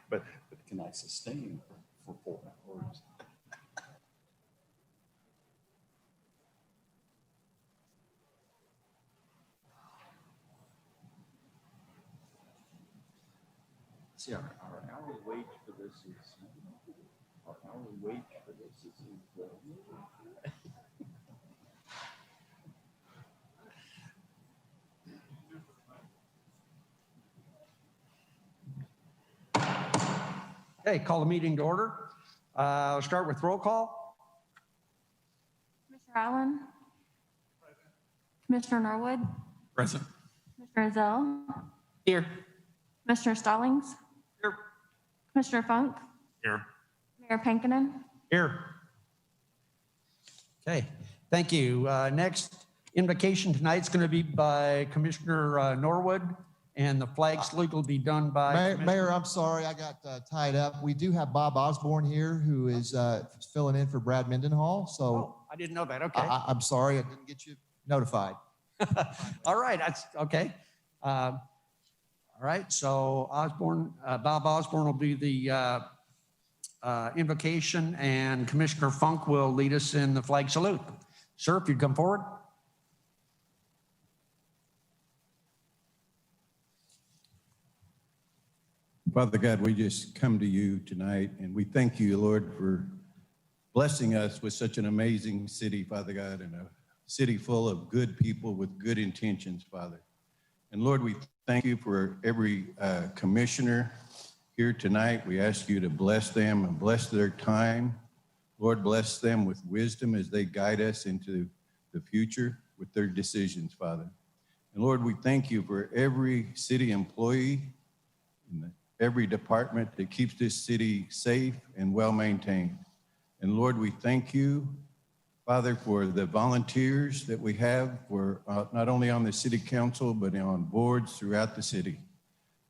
but can I sustain for 4 hours? See, our hourly wage for this is, Okay, call the meeting to order. I'll start with roll call. Commissioner Allen. Commissioner Norwood. Present. Commissioner Zell. Here. Commissioner Stallings. Here. Commissioner Funk. Here. Mayor Pankinen. Here. Okay, thank you. Next invocation tonight's going to be by Commissioner Norwood, and the flag salute will be done by Mayor, I'm sorry, I got tied up. We do have Bob Osborne here, who is filling in for Brad Mendenhall. So Oh, I didn't know that. Okay. I'm sorry, I didn't get you notified. All right, that's okay. All right, so Bob Osborne will be the invocation, and Commissioner Funk will lead us in the flag salute. Sir, if you'd come forward. Father God, we just come to you tonight, and we thank you, Lord, for blessing us with such an amazing city, Father God, and a city full of good people with good intentions, Father. And Lord, we thank you for every commissioner here tonight. We ask you to bless them and bless their time. Lord, bless them with wisdom as they guide us into the future with their decisions, Father. And Lord, we thank you for every city employee and every department that keeps this city safe and well maintained. And Lord, we thank you, Father, for the volunteers that we have for not only on the city council, but on boards throughout the city.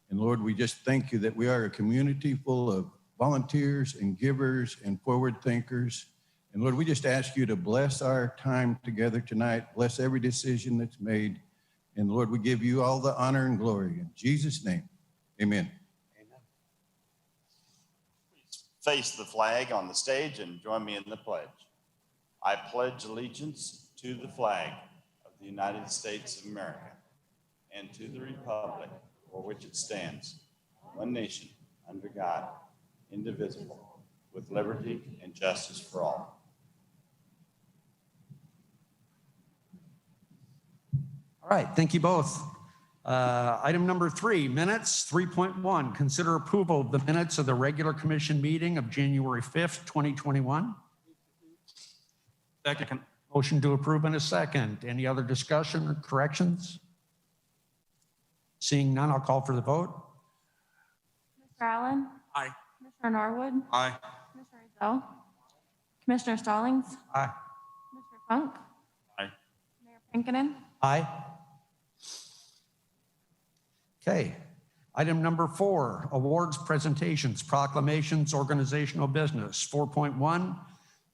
And Lord, we just thank you that we are a community full of volunteers and givers and forward thinkers. And Lord, we just ask you to bless our time together tonight, bless every decision that's made. And Lord, we give you all the honor and glory in Jesus' name, amen. Face the flag on the stage and join me in the pledge. I pledge allegiance to the flag of the United States of America and to the republic for which it stands, one nation, under God, indivisible, with liberty and justice for all. All right, thank you both. Item number 3, minutes. 3.1, consider approval of the minutes of the regular commission meeting of January 5th, 2021. Second. Motion to approve in a second. Any other discussion or corrections? Seeing none, I'll call for the vote. Commissioner Allen. Aye. Commissioner Norwood. Aye. Commissioner Zell. Commissioner Stallings. Aye. Commissioner Funk. Aye. Mayor Pankinen. Aye. Okay. Item number 4, awards, presentations, proclamations, organizational business. 4.1,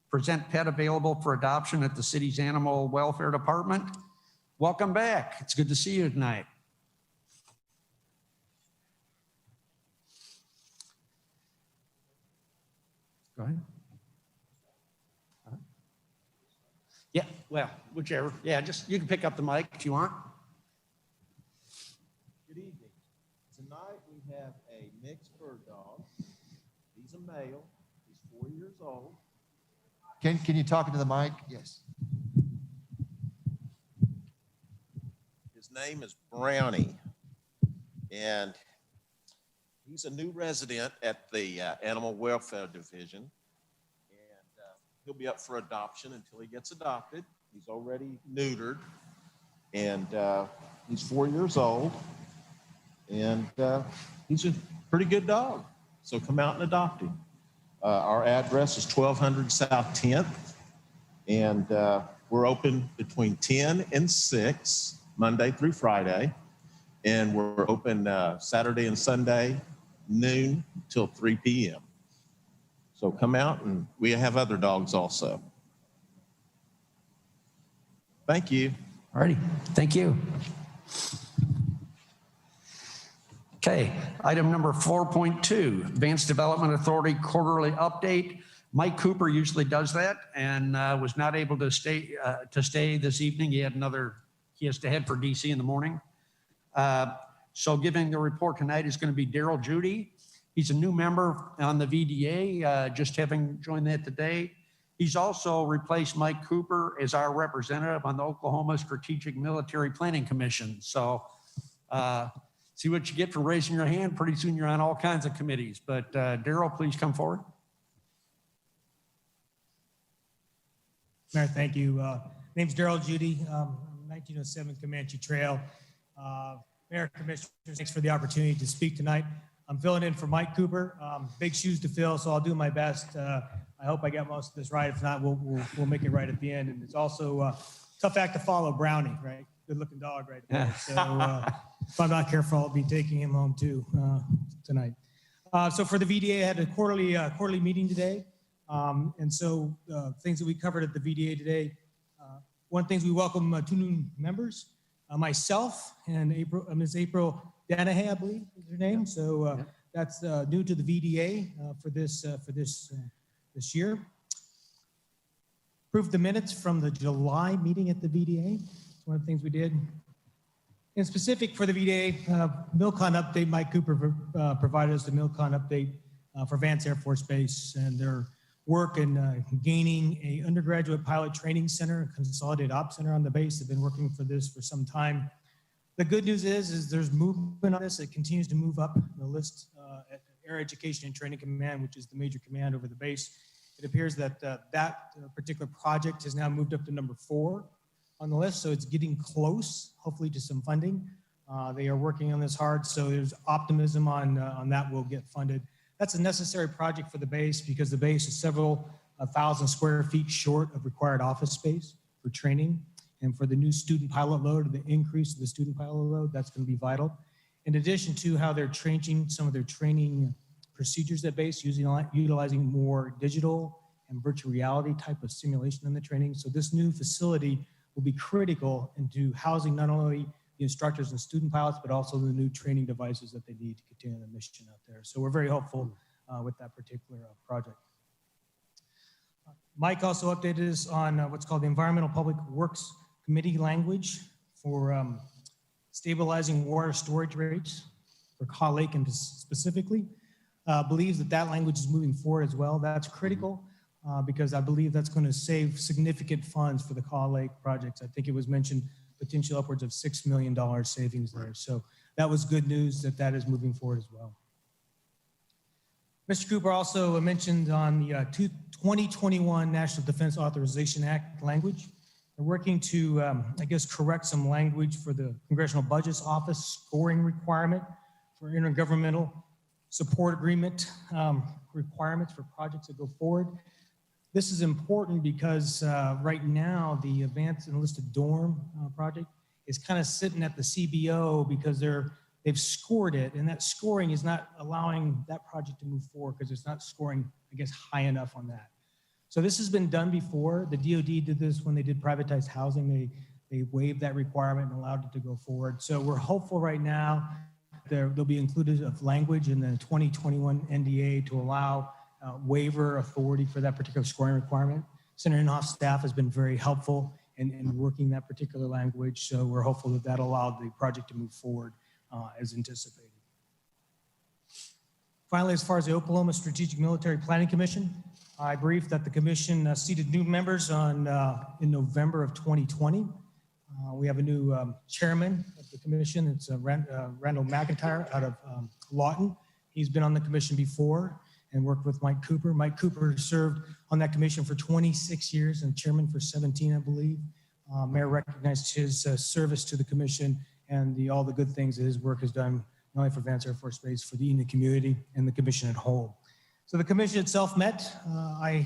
present pet available for adoption at the city's animal welfare department. Welcome back. It's good to see you tonight. Go ahead. Yeah, well, whichever. Yeah, just you can pick up the mic if you want. Good evening. Tonight we have a mixed bird dog. He's a male. He's 4 years old. Can you talk into the mic? Yes. His name is Brownie, and he's a new resident at the Animal Welfare Division, and he'll be up for adoption until he gets adopted. He's already neutered, and he's 4 years old, and he's a pretty good dog. So come out and adopt him. Our address is 1200 South 10th, and we're open between 10 and 6, Monday through Friday, and we're open Saturday and Sunday, noon till 3 p.m. So come out, and we have other dogs also. Thank you. All righty, thank you. Okay, item number 4.2, Vance Development Authority quarterly update. Mike Cooper usually does that and was not able to stay this evening. He has to head for DC in the morning. So giving the report tonight is going to be Daryl Judy. He's a new member on the VDA, just having joined that today. He's also replaced Mike Cooper as our representative on the Oklahoma Strategic Military Planning Commission. So see what you get for raising your hand. Pretty soon you're on all kinds of committees. But Daryl, please come forward. Mayor, thank you. Name's Daryl Judy, 1907 Comanche Trail. Mayor, Commissioners, thanks for the opportunity to speak tonight. I'm filling in for Mike Cooper. Big shoes to fill, so I'll do my best. I hope I get most of this right. If not, we'll make it right at the end. And it's also a tough act to follow, Brownie, right? Good-looking dog right there. So if I'm not careful, I'll be taking him home too tonight. So for the VDA, I had a quarterly meeting today. And so things that we covered at the VDA today, one thing is we welcome 2 new members, myself and Ms. April Danahay, I believe is her name. So that's new to the VDA for this year. Approved the minutes from the July meeting at the VDA. It's one of the things we did. In specific for the VDA, MilCon update, Mike Cooper provided us the MilCon update for Vance Air Force Base and their work in gaining a undergraduate pilot training center, a consolidated ops center on the base. They've been working for this for some time. The good news is there's movement on this. It continues to move up the list at Air Education and Training Command, which is the major command over the base. It appears that that particular project has now moved up to number 4 on the list, so it's getting close, hopefully, to some funding. They are working on this hard, so there's optimism on that will get funded. That's a necessary project for the base because the base is several thousand square feet short of required office space for training. And for the new student pilot load, or the increase of the student pilot load, that's going to be vital. In addition to how they're changing some of their training procedures at base, utilizing more digital and virtual reality type of simulation in the training. So this new facility will be critical into housing not only the instructors and student pilots, but also the new training devices that they need to continue the mission out there. So we're very hopeful with that particular project. Mike also updated us on what's called the Environmental Public Works Committee language for stabilizing water storage rates for Kaw Lake and specifically. Believes that language is moving forward as well. That's critical because I believe that's going to save significant funds for the Kaw Lake projects. I think it was mentioned potential upwards of $6 million savings there. So that was good news that is moving forward as well. Mr. Cooper also mentioned on the 2021 National Defense Authorization Act language. They're working to, I guess, correct some language for the Congressional Budget Office scoring requirement for intergovernmental support agreement requirements for projects that go forward. This is important because right now the Advanced Enlisted Dorm project is kind of sitting at the CBO because they've scored it, and that scoring is not allowing that project to move forward because it's not scoring, I guess, high enough on that. So this has been done before. The DoD did this when they did privatized housing. They waived that requirement and allowed it to go forward. So we're hopeful right now there'll be included of language in the 2021 NDA to allow waiver authority for that particular scoring requirement. Senator Inhoff's staff has been very helpful in working that particular language. So we're hopeful that that'll allow the project to move forward as anticipated. Finally, as far as the Oklahoma Strategic Military Planning Commission, I briefed that the commission seated new members in November of 2020. We have a new chairman of the commission. It's Randall McIntyre out of Lawton. He's been on the commission before and worked with Mike Cooper. Mike Cooper served on that commission for 26 years and chairman for 17, I believe. Mayor recognized his service to the commission and all the good things that his work has done, not only for Vance Air Force Base, for the Enid community and the commission at whole. So the commission itself met. I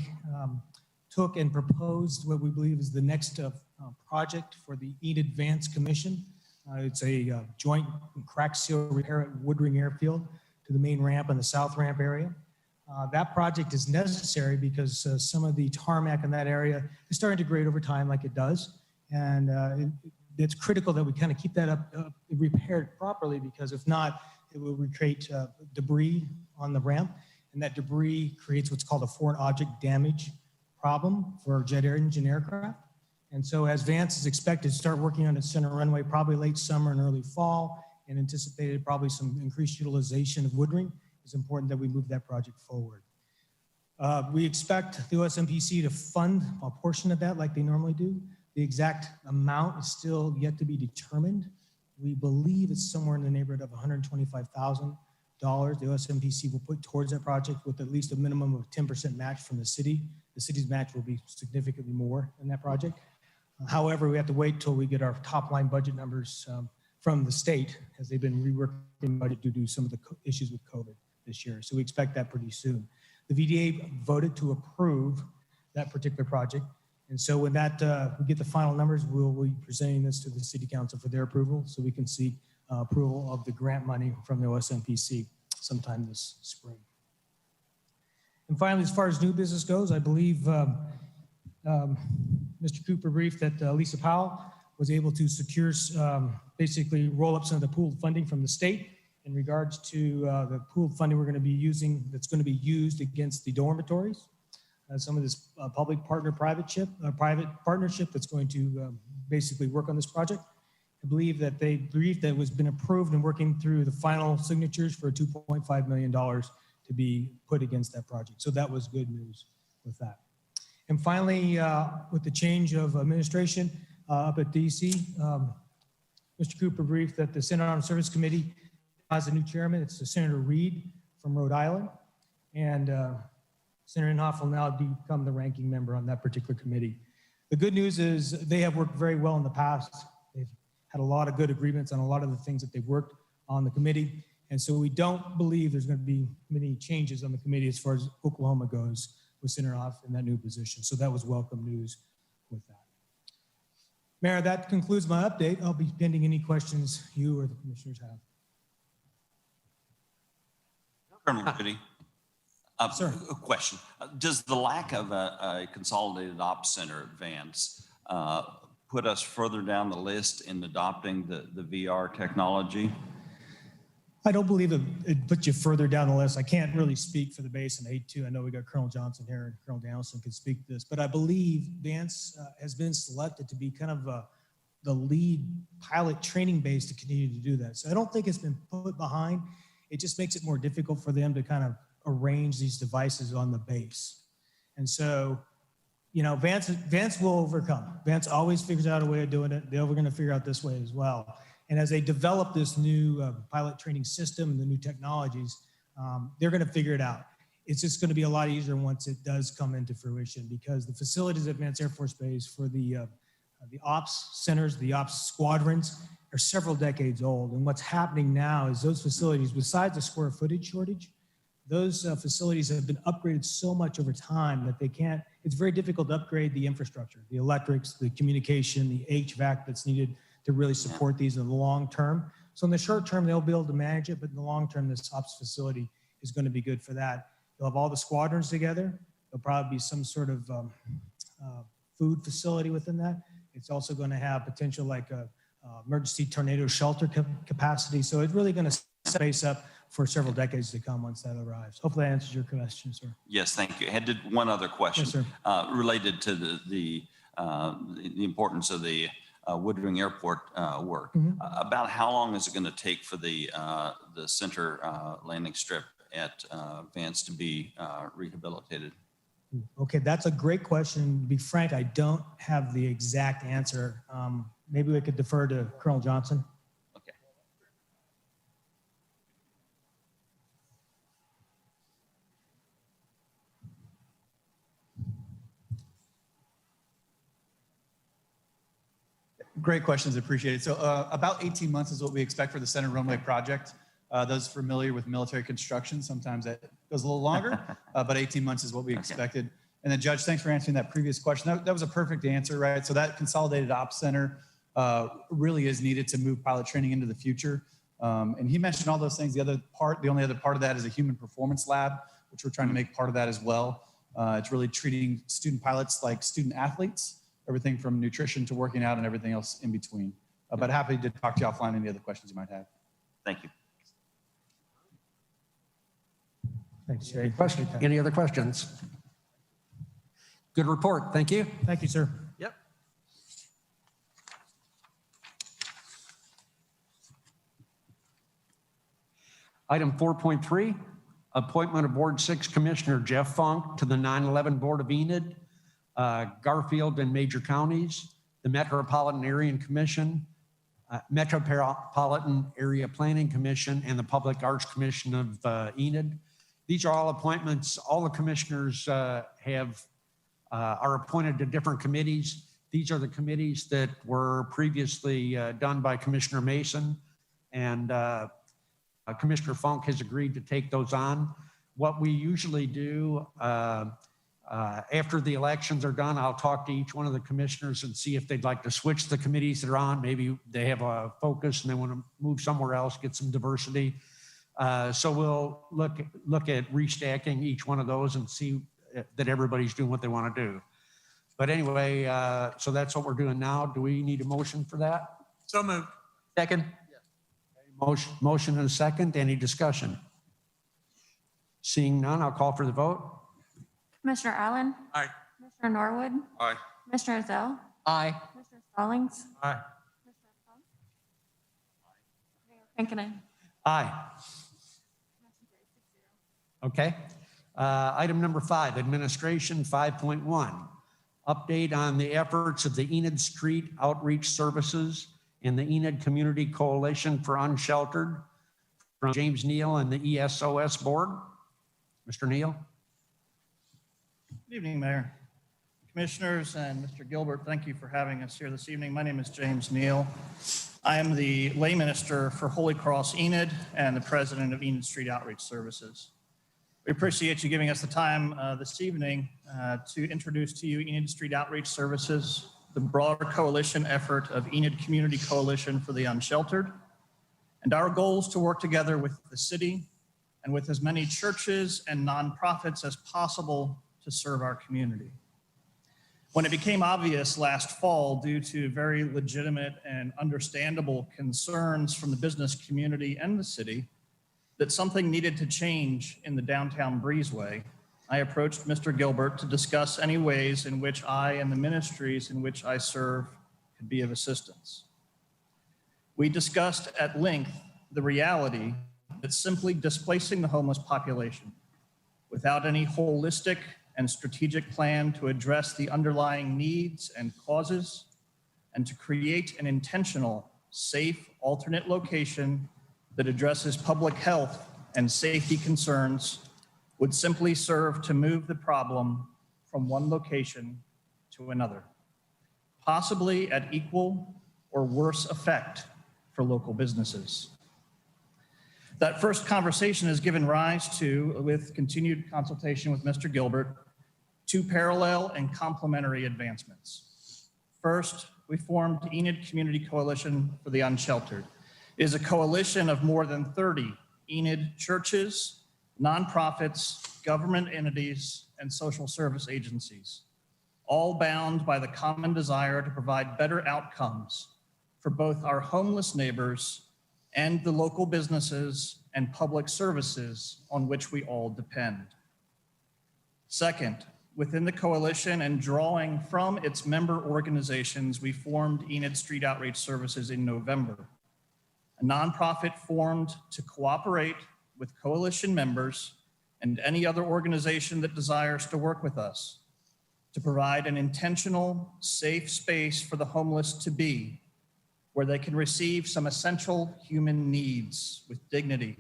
took and proposed what we believe is the next project for the Enid Vance Commission. It's a joint crack seal repair at Woodring Airfield to the main ramp and the south ramp area. That project is necessary because some of the tarmac in that area is starting to degrade over time like it does. And it's critical that we kind of keep that up repaired properly because if not, it will create debris on the ramp, and that debris creates what's called a foreign object damage problem for jet engine aircraft. And so as Vance is expected to start working on its center runway probably late summer and early fall, and anticipated probably some increased utilization of woodring, it's important that we move that project forward. We expect the OSMPC to fund a portion of that like they normally do. The exact amount is still yet to be determined. We believe it's somewhere in the neighborhood of $125,000 the OSMPC will put towards that project with at least a minimum of 10% match from the city. The city's match will be significantly more in that project. However, we have to wait till we get our top line budget numbers from the state, as they've been reworking the budget due to some of the issues with COVID this year. So we expect that pretty soon. The VDA voted to approve that particular project. And so when that we get the final numbers, we'll be presenting this to the city council for their approval so we can seek approval of the grant money from the OSMPC sometime this spring. And finally, as far as new business goes, I believe Mr. Cooper briefed that Lisa Powell was able to secure, basically roll up some of the pooled funding from the state in regards to the pooled funding we're going to be using, that's going to be used against the dormitories. Some of this public private partnership that's going to basically work on this project. I believe that they briefed that it was been approved and working through the final signatures for $2.5 million to be put against that project. So that was good news with that. And finally, with the change of administration up at DC, Mr. Cooper briefed that the Senate Armed Service Committee has a new chairman. It's Senator Reed from Rhode Island. And Senator Inhofe will now become the ranking member on that particular committee. The good news is they have worked very well in the past. They've had a lot of good agreements on a lot of the things that they've worked on the committee. And so we don't believe there's going to be many changes on the committee as far as Oklahoma goes with Senator Inhofe in that new position. So that was welcome news with that. Mayor, that concludes my update. I'll be pending any questions you or the commissioners have. Colonel Goody, Sir. a question. Does the lack of a consolidated ops center at Vance put us further down the list in adopting the VR technology? I don't believe it puts you further down the list. I can't really speak for the base and A2. I know we got Colonel Johnson here and Colonel Danielson can speak to this, but I believe Vance has been selected to be kind of the lead pilot training base to continue to do that. So I don't think it's been put behind. It just makes it more difficult for them to kind of arrange these devices on the base. And so, you know, Vance will overcome. Vance always figures out a way of doing it. They're going to figure out this way as well. And as they develop this new pilot training system and the new technologies, they're going to figure it out. It's just going to be a lot easier once it does come into fruition, because the facilities at Vance Air Force Base for the ops centers, the ops squadrons, are several decades old. And what's happening now is those facilities, besides the square footage shortage, those facilities have been upgraded so much over time that it's very difficult to upgrade the infrastructure, the electrics, the communication, the HVAC that's needed to really support these in the long term. So in the short term, they'll be able to manage it, but in the long term, this ops facility is going to be good for that. They'll have all the squadrons together. There'll probably be some sort of food facility within that. It's also going to have potential like a emergency tornado shelter capacity. So it's really going to set base up for several decades to come once that arrives. Hopefully that answers your question, sir. Yes, thank you. I had one other question. Yes, sir. Related to the importance of the Woodring Airport work. About how long is it going to take for the center landing strip at Vance to be rehabilitated? Okay, that's a great question. To be frank, I don't have the exact answer. Maybe we could defer to Colonel Johnson. Okay. Great questions, appreciate it. So about 18 months is what we expect for the center runway project. Those familiar with military construction, sometimes that goes a little longer, but 18 months is what we expected. And then Judge, thanks for answering that previous question. That was a perfect answer, right? So that consolidated ops center really is needed to move pilot training into the future. And he mentioned all those things. The only other part of that is a human performance lab, which we're trying to make part of that as well. It's really treating student pilots like student athletes, everything from nutrition to working out and everything else in between. But happy to talk to you offline any other questions you might have. Thank you. Thanks, Jay. Appreciate that. Any other questions? Good report. Thank you. Thank you, sir. Yep. Item 4.3, appointment of Ward 6 Commissioner Jeff Funk to the 9/11 Board of Enid, Garfield and major counties, the Metropolitan Area Commission, Metropolitan Area Planning Commission, and the Public Arts Commission of Enid. These are all appointments. All the commissioners are appointed to different committees. These are the committees that were previously done by Commissioner Mason, and Commissioner Funk has agreed to take those on. What we usually do after the elections are done, I'll talk to each one of the commissioners and see if they'd like to switch the committees that are on. Maybe they have a focus and they want to move somewhere else, get some diversity. So we'll look at restacking each one of those and see that everybody's doing what they want to do. But anyway, so that's what we're doing now. Do we need a motion for that? So moved. Second? Motion and a second. Any discussion? Seeing none, I'll call for the vote. Commissioner Allen? Aye. Commissioner Norwood? Aye. Commissioner Zell? Aye. Commissioner Stallings? Aye. Commissioner Funk? Mayor Pinkinen? Aye. Okay. Item number 5, administration 5.1, update on the efforts of the Enid Street Outreach Services and the Enid Community Coalition for Unsheltered from James Neal and the ESOS Board. Mr. Neal. Good evening, Mayor, Commissioners, and Mr. Gilbert. Thank you for having us here this evening. My name is James Neal. I am the lay minister for Holy Cross Enid and the president of Enid Street Outreach Services. We appreciate you giving us the time this evening to introduce to you Enid Street Outreach Services, the broader coalition effort of Enid Community Coalition for the Unsheltered, and our goal is to work together with the city and with as many churches and nonprofits as possible to serve our community. When it became obvious last fall, due to very legitimate and understandable concerns from the business community and the city, that something needed to change in the downtown breezeway, I approached Mr. Gilbert to discuss any ways in which I and the ministries in which I serve could be of assistance. We discussed at length the reality that simply displacing the homeless population without any holistic and strategic plan to address the underlying needs and causes and to create an intentional, safe, alternate location that addresses public health and safety concerns would simply serve to move the problem from one location to another, possibly at equal or worse effect for local businesses. That first conversation has given rise to, with continued consultation with Mr. Gilbert, 2 parallel and complementary advancements. First, we formed Enid Community Coalition for the Unsheltered. It is a coalition of more than 30 Enid churches, nonprofits, government entities, and social service agencies, all bound by the common desire to provide better outcomes for both our homeless neighbors and the local businesses and public services on which we all depend. Second, within the coalition and drawing from its member organizations, we formed Enid Street Outreach Services in November, a nonprofit formed to cooperate with coalition members and any other organization that desires to work with us to provide an intentional, safe space for the homeless to be, where they can receive some essential human needs with dignity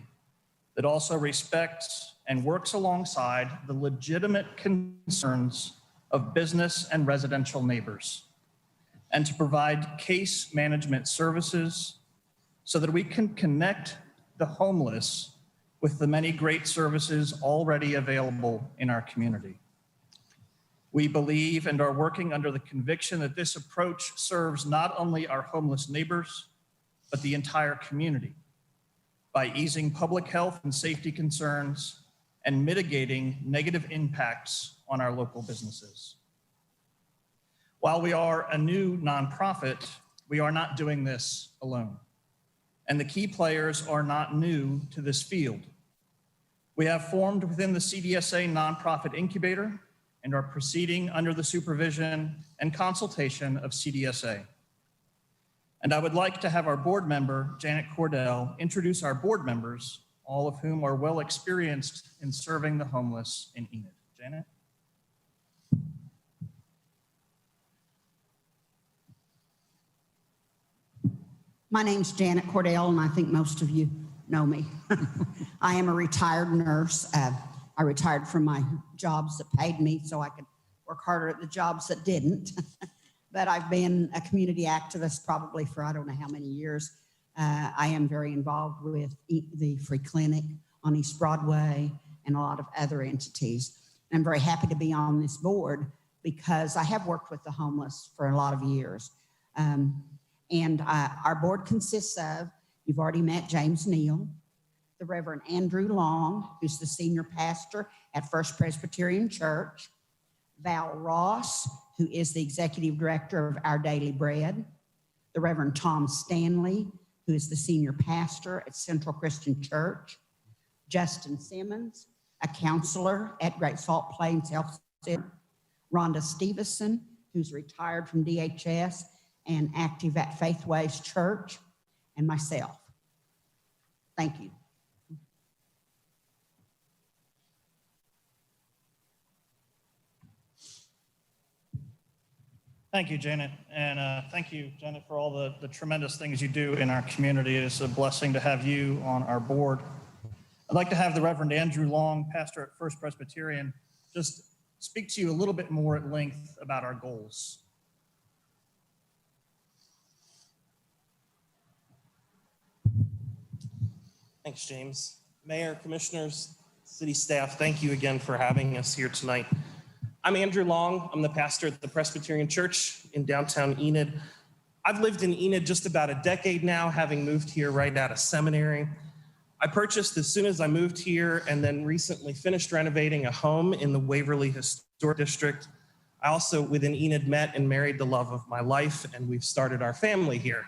that also respects and works alongside the legitimate concerns of business and residential neighbors, and to provide case management services so that we can connect the homeless with the many great services already available in our community. We believe and are working under the conviction that this approach serves not only our homeless neighbors, but the entire community by easing public health and safety concerns and mitigating negative impacts on our local businesses. While we are a new nonprofit, we are not doing this alone. And the key players are not new to this field. We have formed within the CDSA nonprofit incubator and are proceeding under the supervision and consultation of CDSA. And I would like to have our board member, Janet Cordell, introduce our board members, all of whom are well experienced in serving the homeless in Enid. Janet? My name's Janet Cordell, and I think most of you know me. I am a retired nurse. I retired from my jobs that paid me so I could work harder at the jobs that didn't. But I've been a community activist probably for I don't know how many years. I am very involved with the Free Clinic on East Broadway and a lot of other entities. And I'm very happy to be on this board because I have worked with the homeless for a lot of years. Our board consists of, you've already met James Neal, the Reverend Andrew Long, who's the senior pastor at First Presbyterian Church, Val Ross, who is the executive director of Our Daily Bread, the Reverend Tom Stanley, who is the senior pastor at Central Christian Church, Justin Simmons, a counselor at Great Salt Plains Health Center, Rhonda Stevenson, who's retired from DHS and active at Faithways Church, and myself. Thank you. Thank you, Janet. And thank you, Janet, for all the tremendous things you do in our community. It's a blessing to have you on our board. I'd like to have the Reverend Andrew Long, pastor at First Presbyterian, just speak to you a little bit more at length about our goals. Thanks, James. Mayor, commissioners, city staff, thank you again for having us here tonight. I'm Andrew Long. I'm the pastor at the Presbyterian Church in downtown Enid. I've lived in Enid just about a decade now, having moved here right out of seminary. I purchased as soon as I moved here and then recently finished renovating a home in the Waverly Historic District. I also, within Enid, met and married the love of my life, and we've started our family here.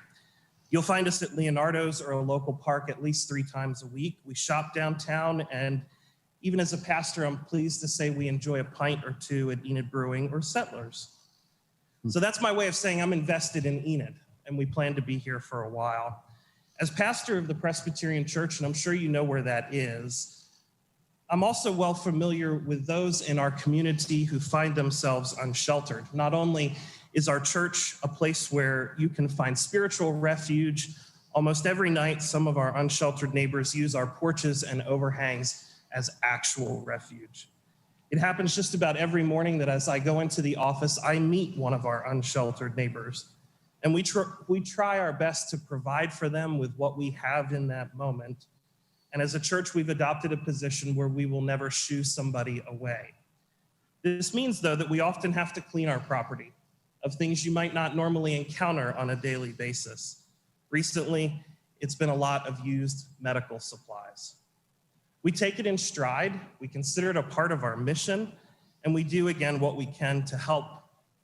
You'll find us at Leonardo's or a local park at least 3 times a week. We shop downtown, and even as a pastor, I'm pleased to say we enjoy a pint or two at Enid Brewing or Settlers. So that's my way of saying I'm invested in Enid, and we plan to be here for a while. As pastor of the Presbyterian Church, and I'm sure you know where that is, I'm also well familiar with those in our community who find themselves unsheltered. Not only is our church a place where you can find spiritual refuge, almost every night some of our unsheltered neighbors use our porches and overhangs as actual refuge. It happens just about every morning that as I go into the office, I meet one of our unsheltered neighbors. And we try our best to provide for them with what we have in that moment. And as a church, we've adopted a position where we will never shoo somebody away. This means, though, that we often have to clean our property of things you might not normally encounter on a daily basis. Recently, it's been a lot of used medical supplies. We take it in stride, we consider it a part of our mission, and we do, again, what we can to help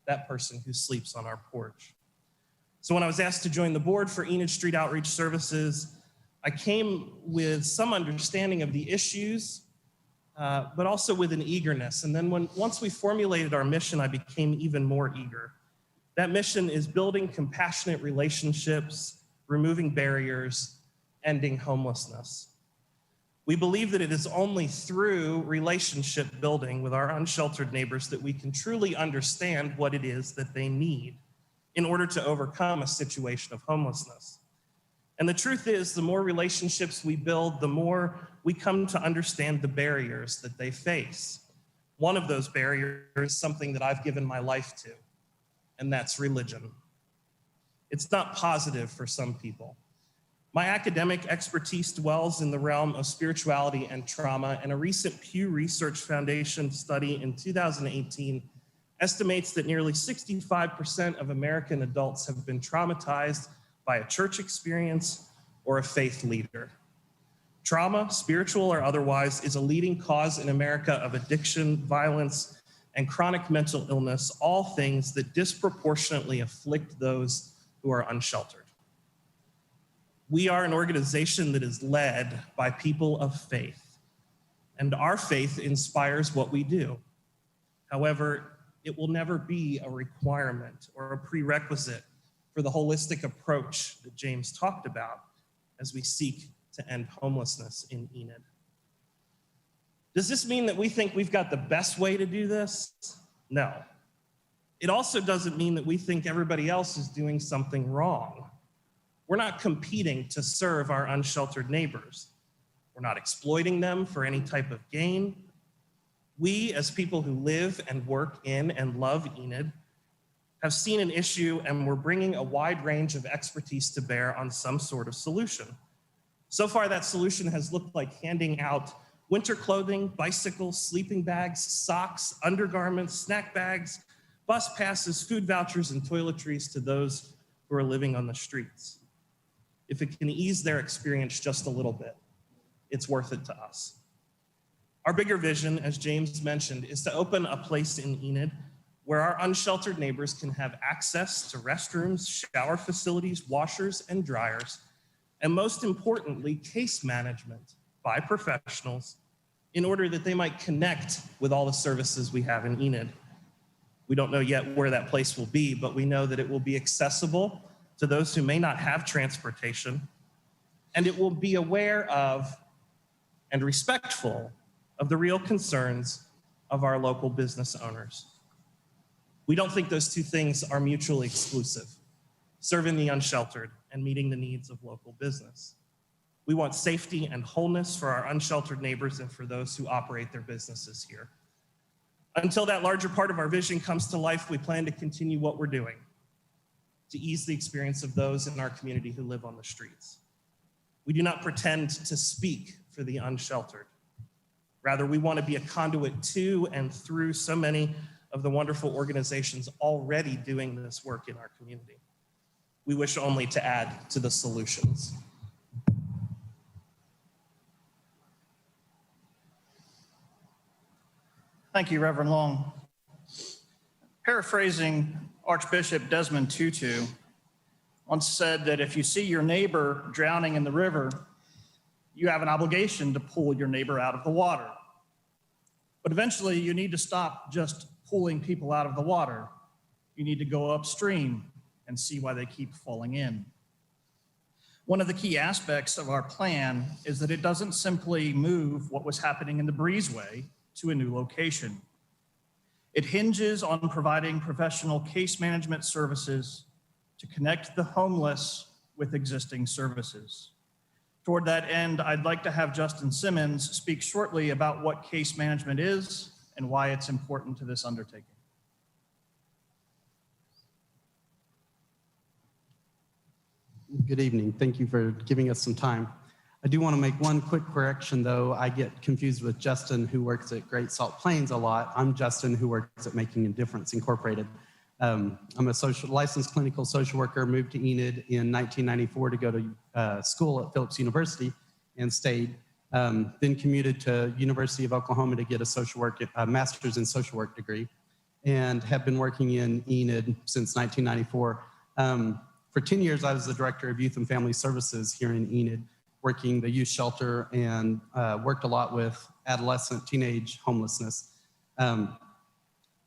that person who sleeps on our porch. So when I was asked to join the board for Enid Street Outreach Services, I came with some understanding of the issues, but also with an eagerness. And then once we formulated our mission, I became even more eager. That mission is building compassionate relationships, removing barriers, ending homelessness. We believe that it is only through relationship building with our unsheltered neighbors that we can truly understand what it is that they need in order to overcome a situation of homelessness. And the truth is, the more relationships we build, the more we come to understand the barriers that they face. One of those barriers is something that I've given my life to, and that's religion. It's not positive for some people. My academic expertise dwells in the realm of spirituality and trauma, and a recent Pew Research Foundation study in 2018 estimates that nearly 65% of American adults have been traumatized by a church experience or a faith leader. Trauma, spiritual or otherwise, is a leading cause in America of addiction, violence, and chronic mental illness, all things that disproportionately afflict those who are unsheltered. We are an organization that is led by people of faith. and our faith inspires what we do. However, it will never be a requirement or a prerequisite for the holistic approach that James talked about as we seek to end homelessness in Enid. Does this mean that we think we've got the best way to do this? No. It also doesn't mean that we think everybody else is doing something wrong. We're not competing to serve our unsheltered neighbors. We're not exploiting them for any type of gain. We, as people who live and work in and love Enid, have seen an issue and we're bringing a wide range of expertise to bear on some sort of solution. So far, that solution has looked like handing out winter clothing, bicycles, sleeping bags, socks, undergarments, snack bags, bus passes, food vouchers, and toiletries to those who are living on the streets. If it can ease their experience just a little bit, it's worth it to us. Our bigger vision, as James mentioned, is to open a place in Enid where our unsheltered neighbors can have access to restrooms, shower facilities, washers, and dryers, and most importantly, case management by professionals in order that they might connect with all the services we have in Enid. We don't know yet where that place will be, but we know that it will be accessible to those who may not have transportation, and it will be aware of and respectful of the real concerns of our local business owners. We don't think those two things are mutually exclusive, serving the unsheltered and meeting the needs of local business. We want safety and wholeness for our unsheltered neighbors and for those who operate their businesses here. Until that larger part of our vision comes to life, we plan to continue what we're doing to ease the experience of those in our community who live on the streets. We do not pretend to speak for the unsheltered. Rather, we want to be a conduit to and through so many of the wonderful organizations already doing this work in our community. We wish only to add to the solutions. Thank you, Reverend Long. Paraphrasing Archbishop Desmond Tutu once said that if you see your neighbor drowning in the river, you have an obligation to pull your neighbor out of the water. But eventually you need to stop just pulling people out of the water. You need to go upstream and see why they keep falling in. One of the key aspects of our plan is that it doesn't simply move what was happening in the breezeway to a new location. It hinges on providing professional case management services to connect the homeless with existing services. Toward that end, I'd like to have Justin Simmons speak shortly about what case management is and why it's important to this undertaking. Good evening. Thank you for giving us some time. I do want to make one quick correction, though. I get confused with Justin, who works at Great Salt Plains a lot. I'm Justin, who works at Making a Difference Incorporated. I'm a licensed clinical social worker, moved to Enid in 1994 to go to school at Phillips University and stayed. Then commuted to University of Oklahoma to get a master's in social work degree, and have been working in Enid since 1994. For 10 years, I was the director of youth and family services here in Enid, working the youth shelter, and worked a lot with adolescent teenage homelessness.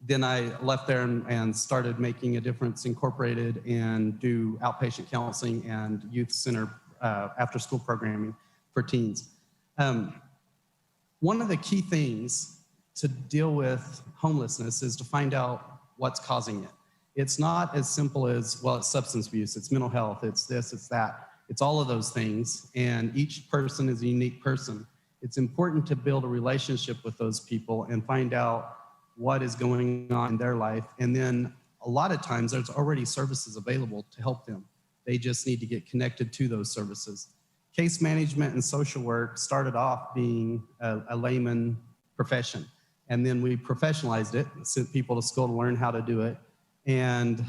Then I left there and started Making a Difference Incorporated and do outpatient counseling and youth center after school programming for teens. One of the key things to deal with homelessness is to find out what's causing it. It's not as simple as, well, it's substance abuse, it's mental health, it's this, it's that. It's all of those things, and each person is a unique person. It's important to build a relationship with those people and find out what is going on in their life. And then a lot of times there's already services available to help them. They just need to get connected to those services. Case management and social work started off being a layman profession. And then we professionalized it, sent people to school to learn how to do it. And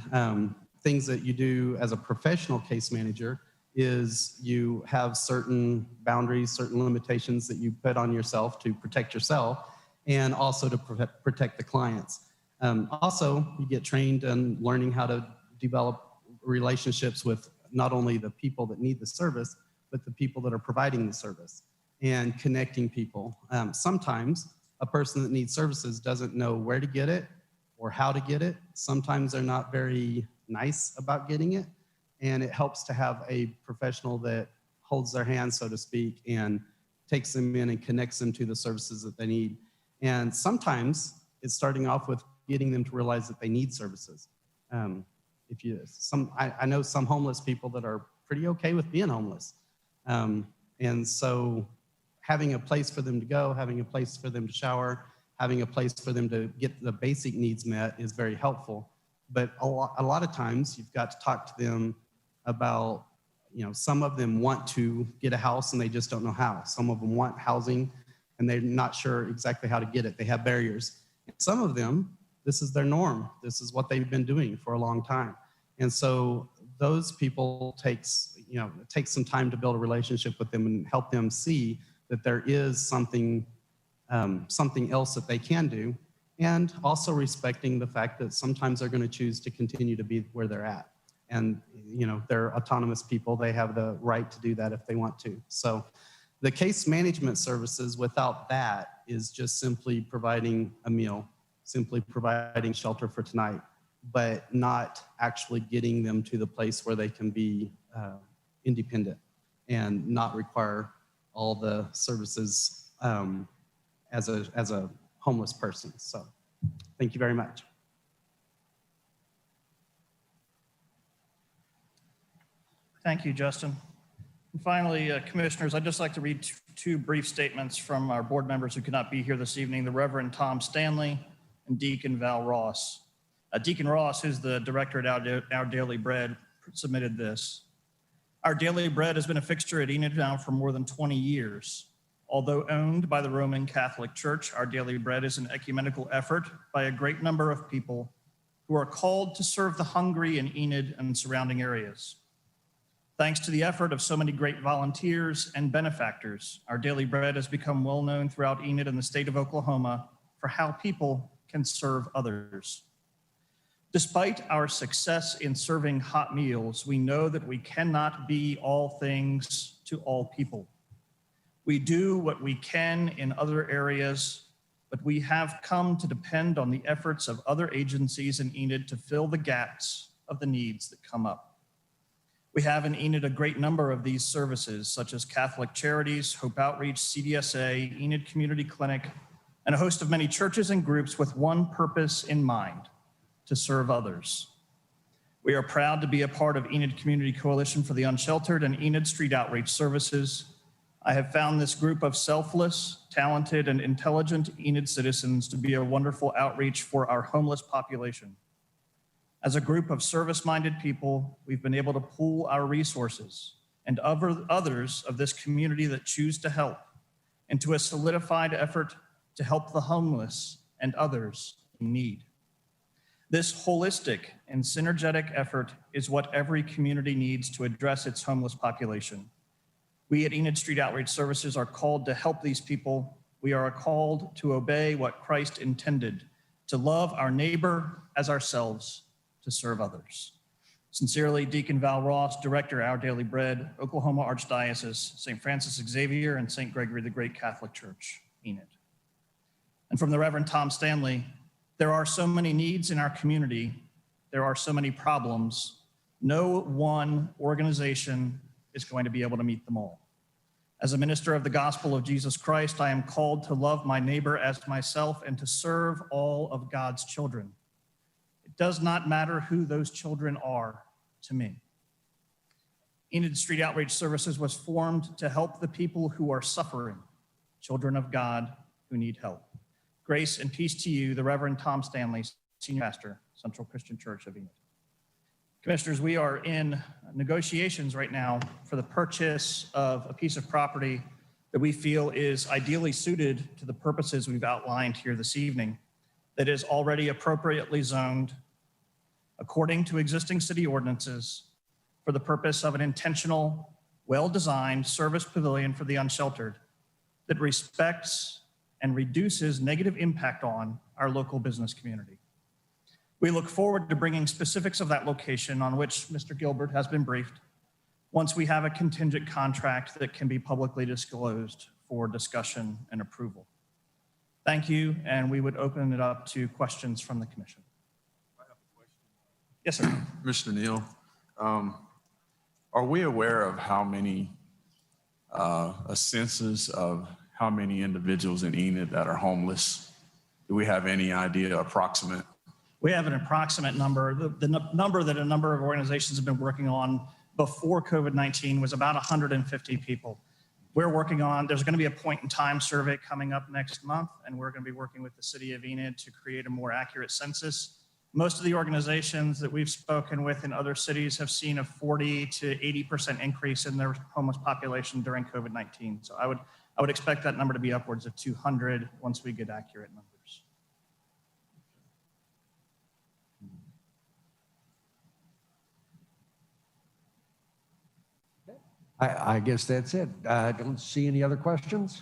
things that you do as a professional case manager is you have certain boundaries, certain limitations that you put on yourself to protect yourself and also to protect the clients. Also, you get trained in learning how to develop relationships with not only the people that need the service, but the people that are providing the service. and connecting people. Sometimes a person that needs services doesn't know where to get it or how to get it. Sometimes they're not very nice about getting it, and it helps to have a professional that holds their hand, so to speak, and takes them in and connects them to the services that they need. And sometimes it's starting off with getting them to realize that they need services. I know some homeless people that are pretty okay with being homeless. And so having a place for them to go, having a place for them to shower, having a place for them to get the basic needs met is very helpful. But a lot of times you've got to talk to them about, some of them want to get a house and they just don't know how. Some of them want housing and they're not sure exactly how to get it. They have barriers. And some of them, this is their norm. This is what they've been doing for a long time. And so those people it takes some time to build a relationship with them and help them see that there is something else that they can do, and also respecting the fact that sometimes they're going to choose to continue to be where they're at. And, they're autonomous people. They have the right to do that if they want to. So the case management services without that is just simply providing a meal, simply providing shelter for tonight, but not actually getting them to the place where they can be independent and not require all the services as a homeless person. So thank you very much. Thank you, Justin. And finally, commissioners, I'd just like to read two brief statements from our board members who could not be here this evening, the Reverend Tom Stanley and Deacon Val Ross. Deacon Ross, who's the director at Our Daily Bread, submitted this. Our Daily Bread has been a fixture at Enid now for more than 20 years. Although owned by the Roman Catholic Church, Our Daily Bread is an ecumenical effort by a great number of people who are called to serve the hungry in Enid and surrounding areas. Thanks to the effort of so many great volunteers and benefactors, Our Daily Bread has become well known throughout Enid and the state of Oklahoma for how people can serve others. Despite our success in serving hot meals, we know that we cannot be all things to all people. We do what we can in other areas, but we have come to depend on the efforts of other agencies in Enid to fill the gaps of the needs that come up. We have in Enid a great number of these services, such as Catholic Charities, Hope Outreach, CDSA, Enid Community Clinic, and a host of many churches and groups with one purpose in mind: to serve others. We are proud to be a part of Enid Community Coalition for the Unsheltered and Enid Street Outreach Services. I have found this group of selfless, talented, and intelligent Enid citizens to be a wonderful outreach for our homeless population. As a group of service-minded people, we've been able to pool our resources and others of this community that choose to help into a solidified effort to help the homeless and others in need. This holistic and synergetic effort is what every community needs to address its homeless population. We at Enid Street Outreach Services are called to help these people. We are called to obey what Christ intended, to love our neighbor as ourselves, to serve others. Sincerely, Deacon Val Ross, Director, Our Daily Bread, Oklahoma Archdiocese, St. Francis Xavier, and St. Gregory the Great Catholic Church, Enid. And from the Reverend Tom Stanley, there are so many needs in our community. There are so many problems. No one organization is going to be able to meet them all. As a minister of the gospel of Jesus Christ, I am called to love my neighbor as myself and to serve all of God's children. It does not matter who those children are to me. Enid Street Outreach Services was formed to help the people who are suffering, children of God who need help. Grace and peace to you, the Reverend Tom Stanley, Senior Pastor, Central Christian Church of Enid. Commissioners, we are in negotiations right now for the purchase of a piece of property that we feel is ideally suited to the purposes we've outlined here this evening, that is already appropriately zoned according to existing city ordinances for the purpose of an intentional, well-designed service pavilion for the unsheltered that respects and reduces negative impact on our local business community. We look forward to bringing specifics of that location, on which Mr. Gilbert has been briefed, once we have a contingent contract that can be publicly disclosed for discussion and approval. Thank you, and we would open it up to questions from the commission. Yes, sir. Mr. Neal, are we aware of how many, a census of how many individuals in Enid that are homeless? Do we have any idea, approximate? We have an approximate number. The number that a number of organizations have been working on before COVID-19 was about 150 people. We're working on, there's going to be a point in time survey coming up next month, and we're going to be working with the city of Enid to create a more accurate census. Most of the organizations that we've spoken with in other cities have seen a 40 to 80% increase in their homeless population during COVID-19. So I would expect that number to be upwards of 200 once we get accurate numbers. I guess that's it. I don't see any other questions.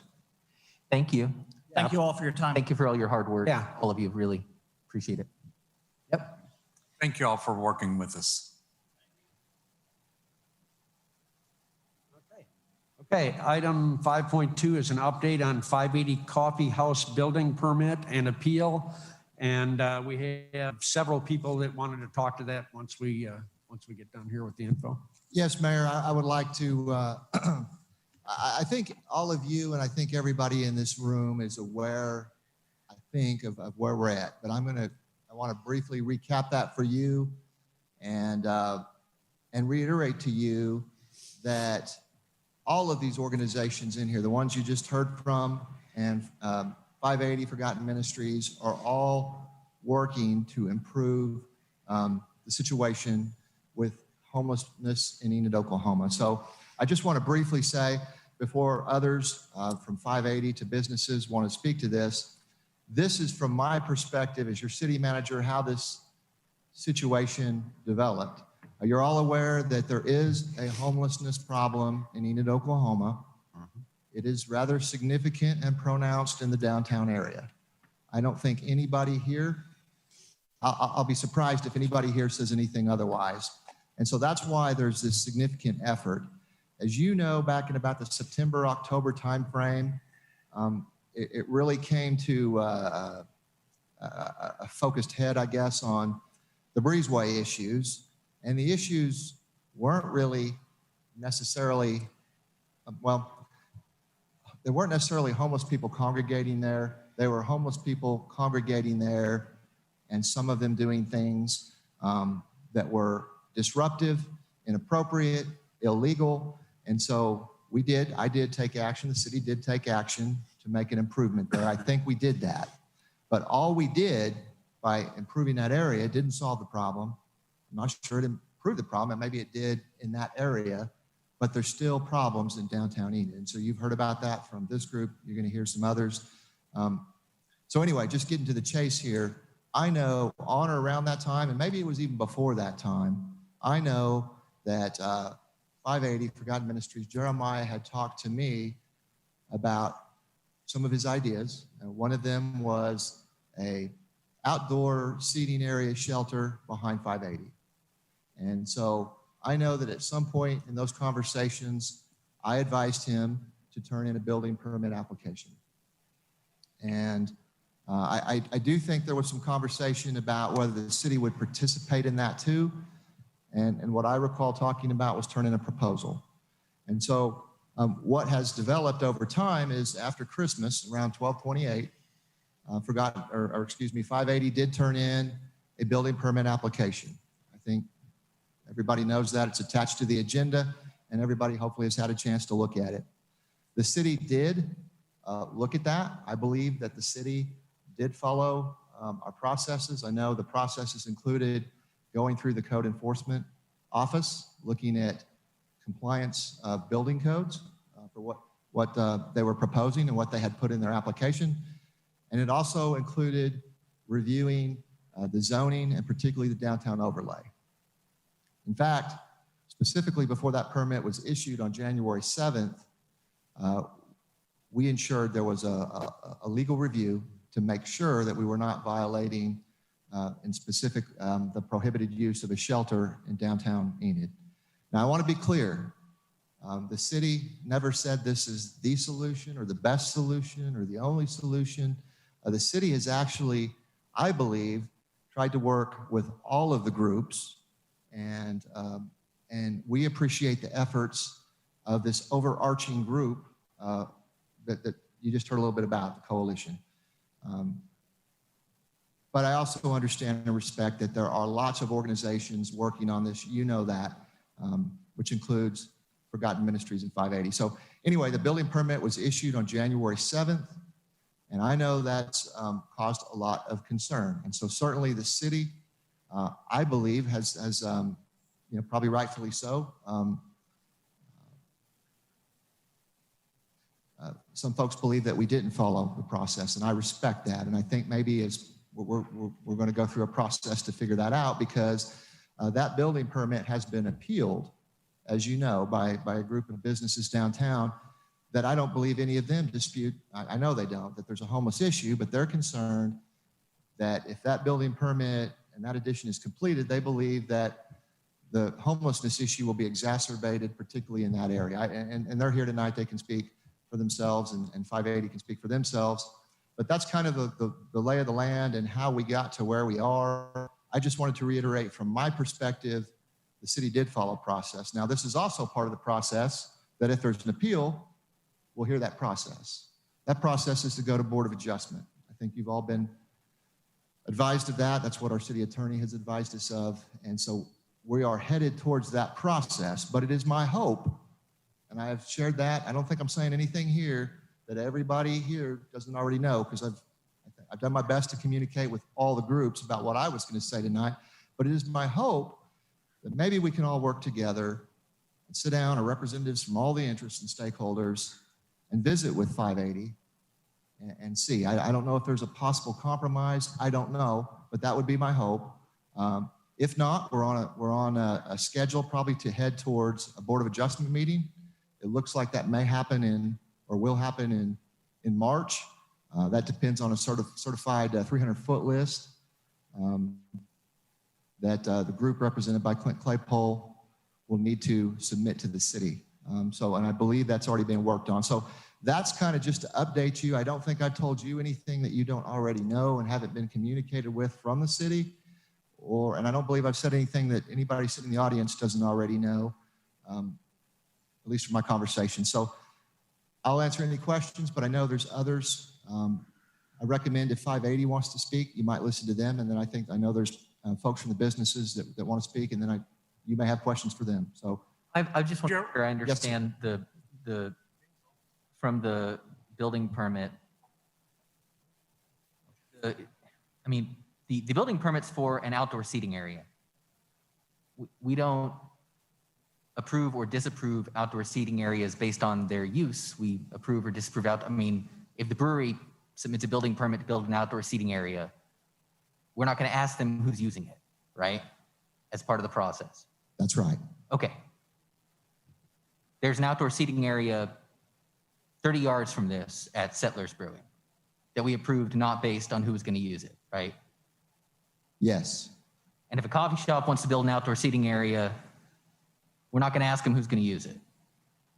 Thank you. Thank you all for your time. Thank you for all your hard work. Yeah. All of you, really appreciate it. Yep. Thank you all for working with us. Okay, item 5.2 is an update on 580 Coffee House building permit and appeal. And we have several people that wanted to talk to that once we get done here with the info. Yes, Mayor, I would like to, I think all of you and I think everybody in this room is aware, I think, of where we're at. But I want to briefly recap that for you and reiterate to you that all of these organizations in here, the ones you just heard from and 580 Forgotten Ministries, are all working to improve the situation with homelessness in Enid, Oklahoma. So I just want to briefly say, before others from 580 to businesses want to speak to this, this is from my perspective as your city manager, how this situation developed. You're all aware that there is a homelessness problem in Enid, Oklahoma. It is rather significant and pronounced in the downtown area. I don't think anybody here, I'll be surprised if anybody here says anything otherwise. And so that's why there's this significant effort. As you know, back in about the September, October timeframe, it really came to a focused head, I guess, on the breezeway issues. And the issues weren't really necessarily, well, there weren't necessarily homeless people congregating there. They were homeless people congregating there, and some of them doing things that were disruptive, inappropriate, illegal. And so I did take action. The city did take action to make an improvement there. I think we did that. But all we did by improving that area didn't solve the problem. I'm not sure it improved the problem, and maybe it did in that area, but there's still problems in downtown Enid. And so you've heard about that from this group. You're going to hear some others. So anyway, just getting to the chase here, I know on or around that time, and maybe it was even before that time, I know that 580 Forgotten Ministries, Jeremiah had talked to me about some of his ideas. And one of them was a outdoor seating area shelter behind 580. And so I know that at some point in those conversations, I advised him to turn in a building permit application. And I do think there was some conversation about whether the city would participate in that too. And what I recall talking about was turning a proposal. And so what has developed over time is after Christmas, around 12/28, 580 did turn in a building permit application. I think everybody knows that. It's attached to the agenda, and everybody hopefully has had a chance to look at it. The city did look at that. I believe that the city did follow our processes. I know the processes included going through the code enforcement office, looking at compliance of building codes for what they were proposing and what they had put in their application. And it also included reviewing the zoning and particularly the downtown overlay. In fact, specifically before that permit was issued on January 7th, we ensured there was a legal review to make sure that we were not violating in specific, the prohibited use of a shelter in downtown Enid. Now, I want to be clear. The city never said this is the solution or the best solution or the only solution. The city has actually, I believe, tried to work with all of the groups, and we appreciate the efforts of this overarching group that you just heard a little bit about, the coalition. But I also understand and respect that there are lots of organizations working on this, you know that, which includes Forgotten Ministries and 580. So anyway, the building permit was issued on January 7th, and I know that's caused a lot of concern. And so certainly the city, I believe, has probably rightfully so. Some folks believe that we didn't follow the process, and I respect that. And I think maybe as we're going to go through a process to figure that out, because that building permit has been appealed, as you know, by a group of businesses downtown that I don't believe any of them dispute. I know they don't, that there's a homeless issue, but they're concerned that if that building permit and that addition is completed, they believe that the homelessness issue will be exacerbated, particularly in that area. And they're here tonight, they can speak for themselves, and 580 can speak for themselves. But that's kind of the lay of the land and how we got to where we are. I just wanted to reiterate from my perspective, the city did follow process. Now, this is also part of the process that if there's an appeal, we'll hear that process. That process is to go to Board of Adjustment. I think you've all been advised of that. That's what our city attorney has advised us of. And so we are headed towards that process, but it is my hope, and I have shared that. I don't think I'm saying anything here that everybody here doesn't already know, because I've done my best to communicate with all the groups about what I was going to say tonight. But it is my hope that maybe we can all work together and sit down, or representatives from all the interests and stakeholders, and visit with 580 and see. I don't know if there's a possible compromise. I don't know, but that would be my hope. If not, we're on a schedule probably to head towards a Board of Adjustment meeting. It looks like that may happen or will happen in March. That depends on a certified 300-foot list that the group represented by Clint Claypole will need to submit to the city. And I believe that's already been worked on. So that's kind of just to update you. I don't think I told you anything that you don't already know and haven't been communicated with from the city, and I don't believe I've said anything that anybody sitting in the audience doesn't already know, at least from my conversation. So I'll answer any questions, but I know there's others. I recommend if 580 wants to speak, you might listen to them. And then I know there's folks from the businesses that want to speak, and then you may have questions for them. So I just want to make sure I understand from the building permit. The building permit's for an outdoor seating area. We don't approve or disapprove outdoor seating areas based on their use. We approve or disapprove if the brewery submits a building permit to build an outdoor seating area, we're not going to ask them who's using it, right? As part of the process. That's right. Okay. There's an outdoor seating area 30 yards from this at Settlers Brewing that we approved not based on who was going to use it, right? Yes. And if a coffee shop wants to build an outdoor seating area, we're not going to ask them who's going to use it.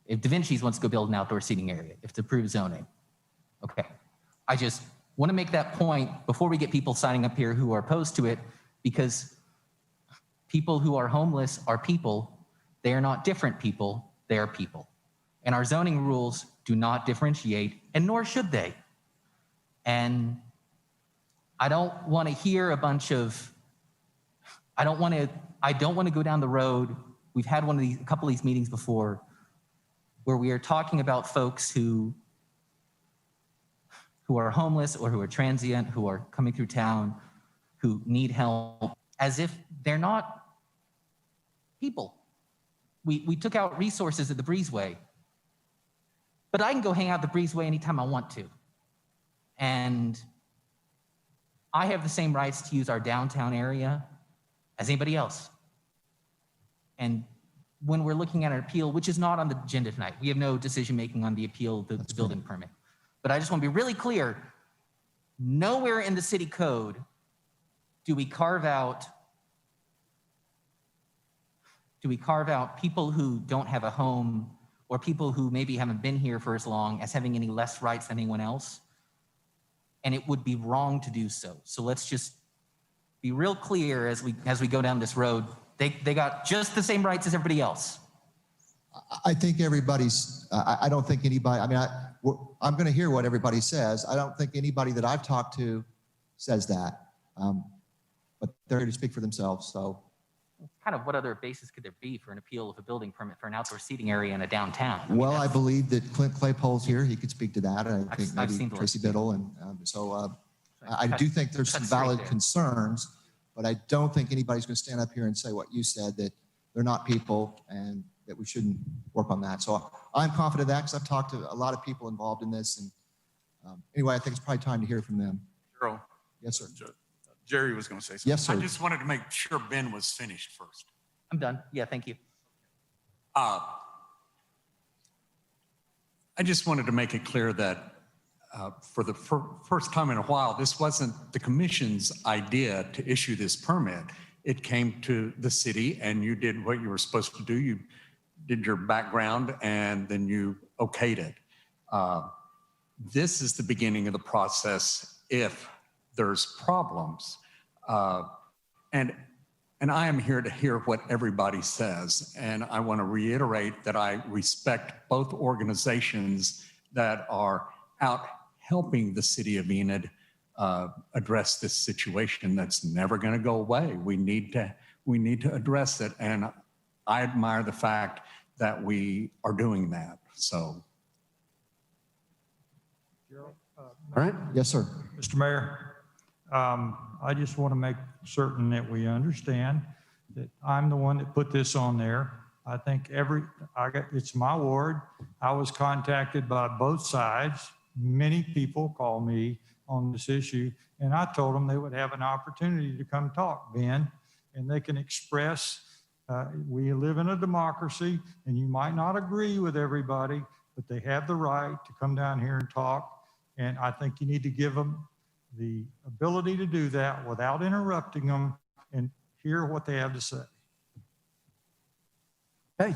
If Da Vinci's wants to go build an outdoor seating area, if it's approved zoning. Okay. I just want to make that point before we get people signing up here who are opposed to it, because people who are homeless are people. They are not different people. They are people. And our zoning rules do not differentiate, and nor should they. And I don't want to hear a bunch of, I don't want to go down the road. We've had a couple of these meetings before where we are talking about folks who are homeless or who are transient, who are coming through town, who need help, as if they're not people. We took out resources at the breezeway, but I can go hang out at the breezeway anytime I want to. And I have the same rights to use our downtown area as anybody else. And when we're looking at an appeal, which is not on the agenda tonight, we have no decision-making on the appeal, the building permit. But I just want to be really clear, nowhere in the city code do we carve out people who don't have a home or people who maybe haven't been here for as long as having any less rights than anyone else. And it would be wrong to do so. So let's just be real clear as we go down this road. They got just the same rights as everybody else. I think everybody's, I don't think anybody, I mean, I'm going to hear what everybody says. I don't think anybody that I've talked to says that. But they're here to speak for themselves, so. Kind of what other basis could there be for an appeal of a building permit for an outdoor seating area in a downtown? Well, I believe that Clint Claypole's here. He could speak to that. I think I've seen maybe the Tracy list. Biddle. And I do think there's some cut straight valid there. concerns, but I don't think anybody's going to stand up here and say what you said, that they're not people and that we shouldn't work on that. So I'm confident of that because I've talked to a lot of people involved in this. And anyway, I think it's probably time to hear from them. Gerald, Yes, sir. Jerry was going to say something. Yes, sir. I just wanted to make sure Ben was finished first. I'm done. Yeah, thank you. I just wanted to make it clear that for the first time in a while, this wasn't the commission's idea to issue this permit. It came to the city and you did what you were supposed to do. You did your background and then you okayed it. This is the beginning of the process if there's problems. And I am here to hear what everybody says. And I want to reiterate that I respect both organizations that are out helping the city of Enid address this situation that's never going to go away. We need to address it. And I admire the fact that we are doing that. So. All right. Yes, sir. Mr. Mayor, I just want to make certain that we understand that I'm the one that put this on there. I think it's my ward. I was contacted by both sides. Many people call me on this issue, and I told them they would have an opportunity to come talk, Ben, and they can express, we live in a democracy, and you might not agree with everybody, but they have the right to come down here and talk. And I think you need to give them the ability to do that without interrupting them and hear what they have to say. Okay.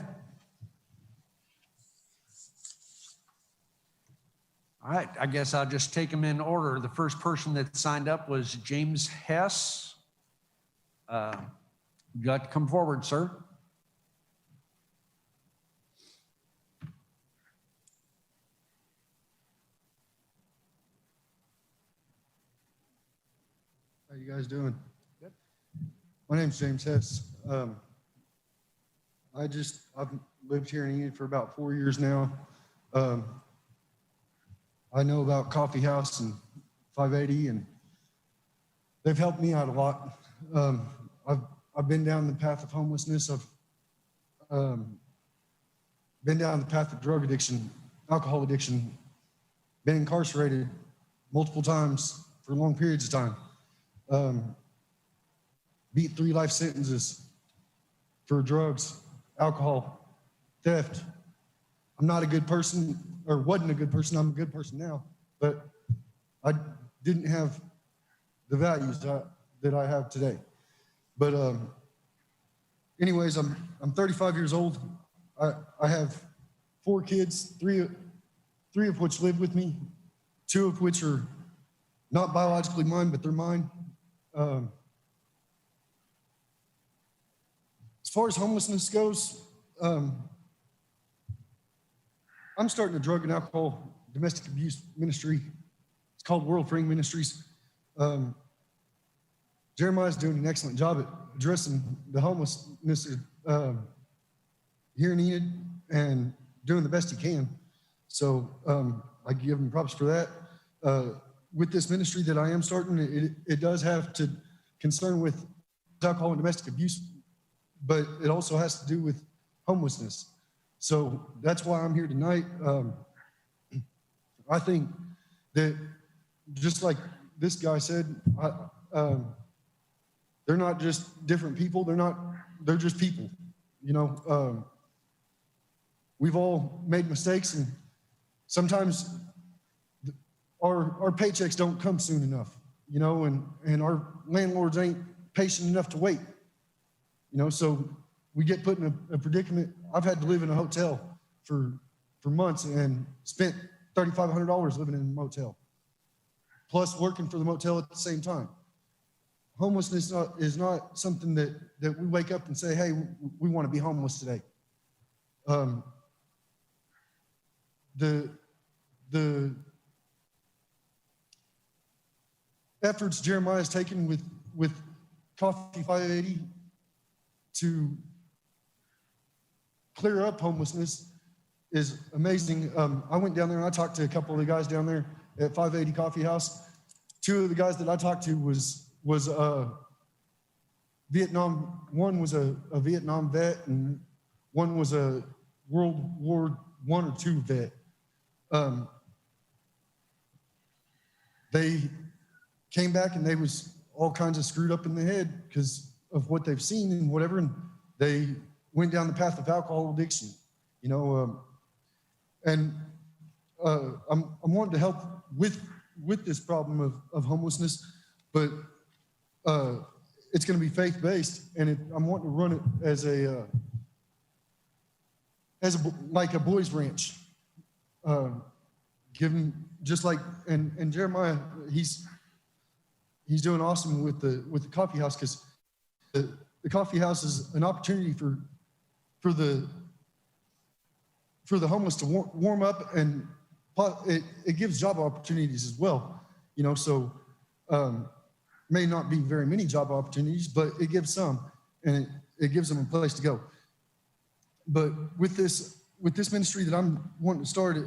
All right, I guess I'll just take them in order. The first person that signed up was James Hess. You got to come forward, sir. How you guys doing? Good. My name's James Hess. I've lived here in Enid for about 4 years now. I know about Coffee House and 580, and they've helped me out a lot. I've been down the path of homelessness. I've been down the path of drug addiction, alcohol addiction, been incarcerated multiple times for long periods of time. Beat 3 life sentences for drugs, alcohol, theft. I'm not a good person, or wasn't a good person. I'm a good person now, but I didn't have the values that I have today. But anyways, I'm 35 years old. I have 4 kids, three of which live with me, 2 of which are not biologically mine, but they're mine. As far as homelessness goes, I'm starting a drug and alcohol domestic abuse ministry. It's called World Freeing Ministries. Jeremiah's doing an excellent job at addressing the homelessness here in Enid and doing the best he can. So I give him props for that. With this ministry that I am starting, it does have to concern with alcohol and domestic abuse, but it also has to do with homelessness. So that's why I'm here tonight. I think that just like this guy said, they're not just different people. They're just people. You know, we've all made mistakes, and sometimes our paychecks don't come soon enough, you know, and our landlords ain't patient enough to wait, you know, so we get put in a predicament. I've had to live in a hotel for months and spent $3,500 living in a motel, plus working for the motel at the same time. Homelessness is not something that we wake up and say, hey, we want to be homeless today. The efforts Jeremiah has taken with Coffee 580 to clear up homelessness is amazing. I went down there and I talked to a couple of the guys down there at 580 Coffee House. Two of the guys that I talked to was Vietnam. One was a Vietnam vet, and one was a World War I or II vet. They came back and they was all kinds of screwed up in the head because of what they've seen and whatever, and they went down the path of alcohol addiction, you know. I'm wanting to help with this problem of homelessness, but it's going to be faith-based, and I'm wanting to run it as like a boys' ranch. Given just like and Jeremiah, he's doing awesome with the coffee house, because the coffee house is an opportunity for the homeless to warm up, and it gives job opportunities as well, you know. So may not be very many job opportunities, but it gives some, and it gives them a place to go. But with this ministry that I'm wanting to start,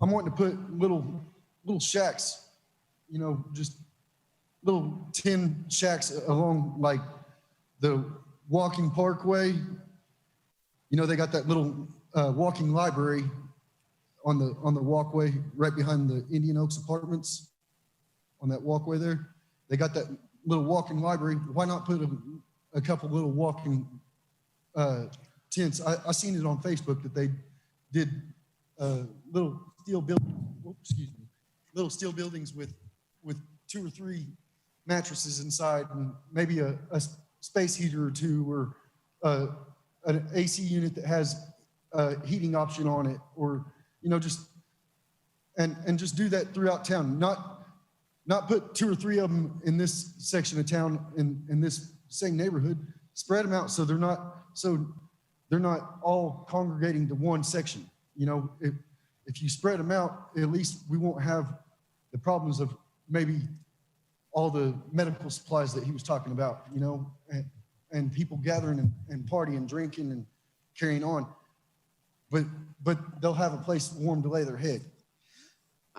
I'm wanting to put little shacks, you know, just little tin shacks along like the walking parkway. You know, they got that little walking library on the walkway right behind the Indian Oaks apartments. On that walkway there, they got that little walking library. Why not put a couple little walking tents? I seen it on Facebook that they did little steel buildings with 2 or 3 mattresses inside, and maybe a space heater or 2, or an AC unit that has a heating option on it, or, you know, just and just do that throughout town. Not put 2 or 3 of them in this section of town in this same neighborhood. Spread them out so they're not all congregating to one section. You know, if you spread them out, at least we won't have the problems of maybe all the medical supplies that he was talking about, you know, and people gathering and partying, drinking and carrying on. But they'll have a place warm to lay their head.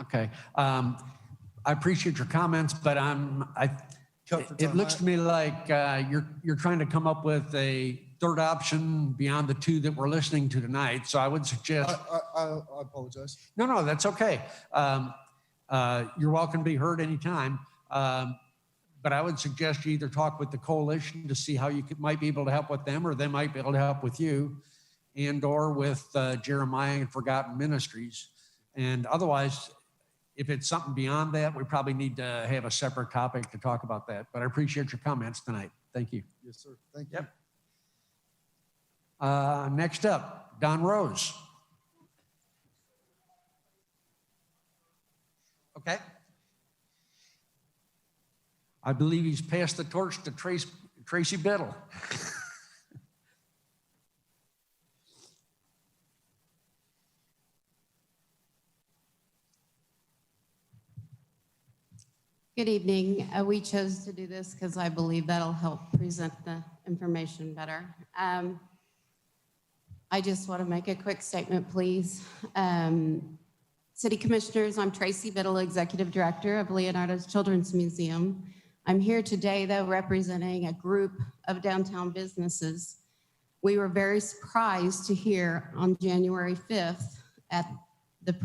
Okay. I appreciate your comments, but it looks to me like you're trying to come up with a third option beyond the 2 that we're listening to tonight. So I would suggest. I apologize. No, that's okay. You're welcome to be heard anytime. But I would suggest you either talk with the coalition to see how you might be able to help with them, or they might be able to help with you, and or with Jeremiah and Forgotten Ministries. And otherwise, if it's something beyond that, we probably need to have a separate topic to talk about that. But I appreciate your comments tonight. Thank you. Yes, sir. Thank you. Yep. Next up, Don Rose. Okay. I believe he's passed the torch to Tracy Biddle. Good evening. We chose to do this because I believe that'll help present the information better. I just want to make a quick statement, please. City Commissioners, I'm Tracy Biddle, Executive Director of Leonardo's Children's Museum. I'm here today, though, representing a group of downtown businesses. We were very surprised to hear on January 5th at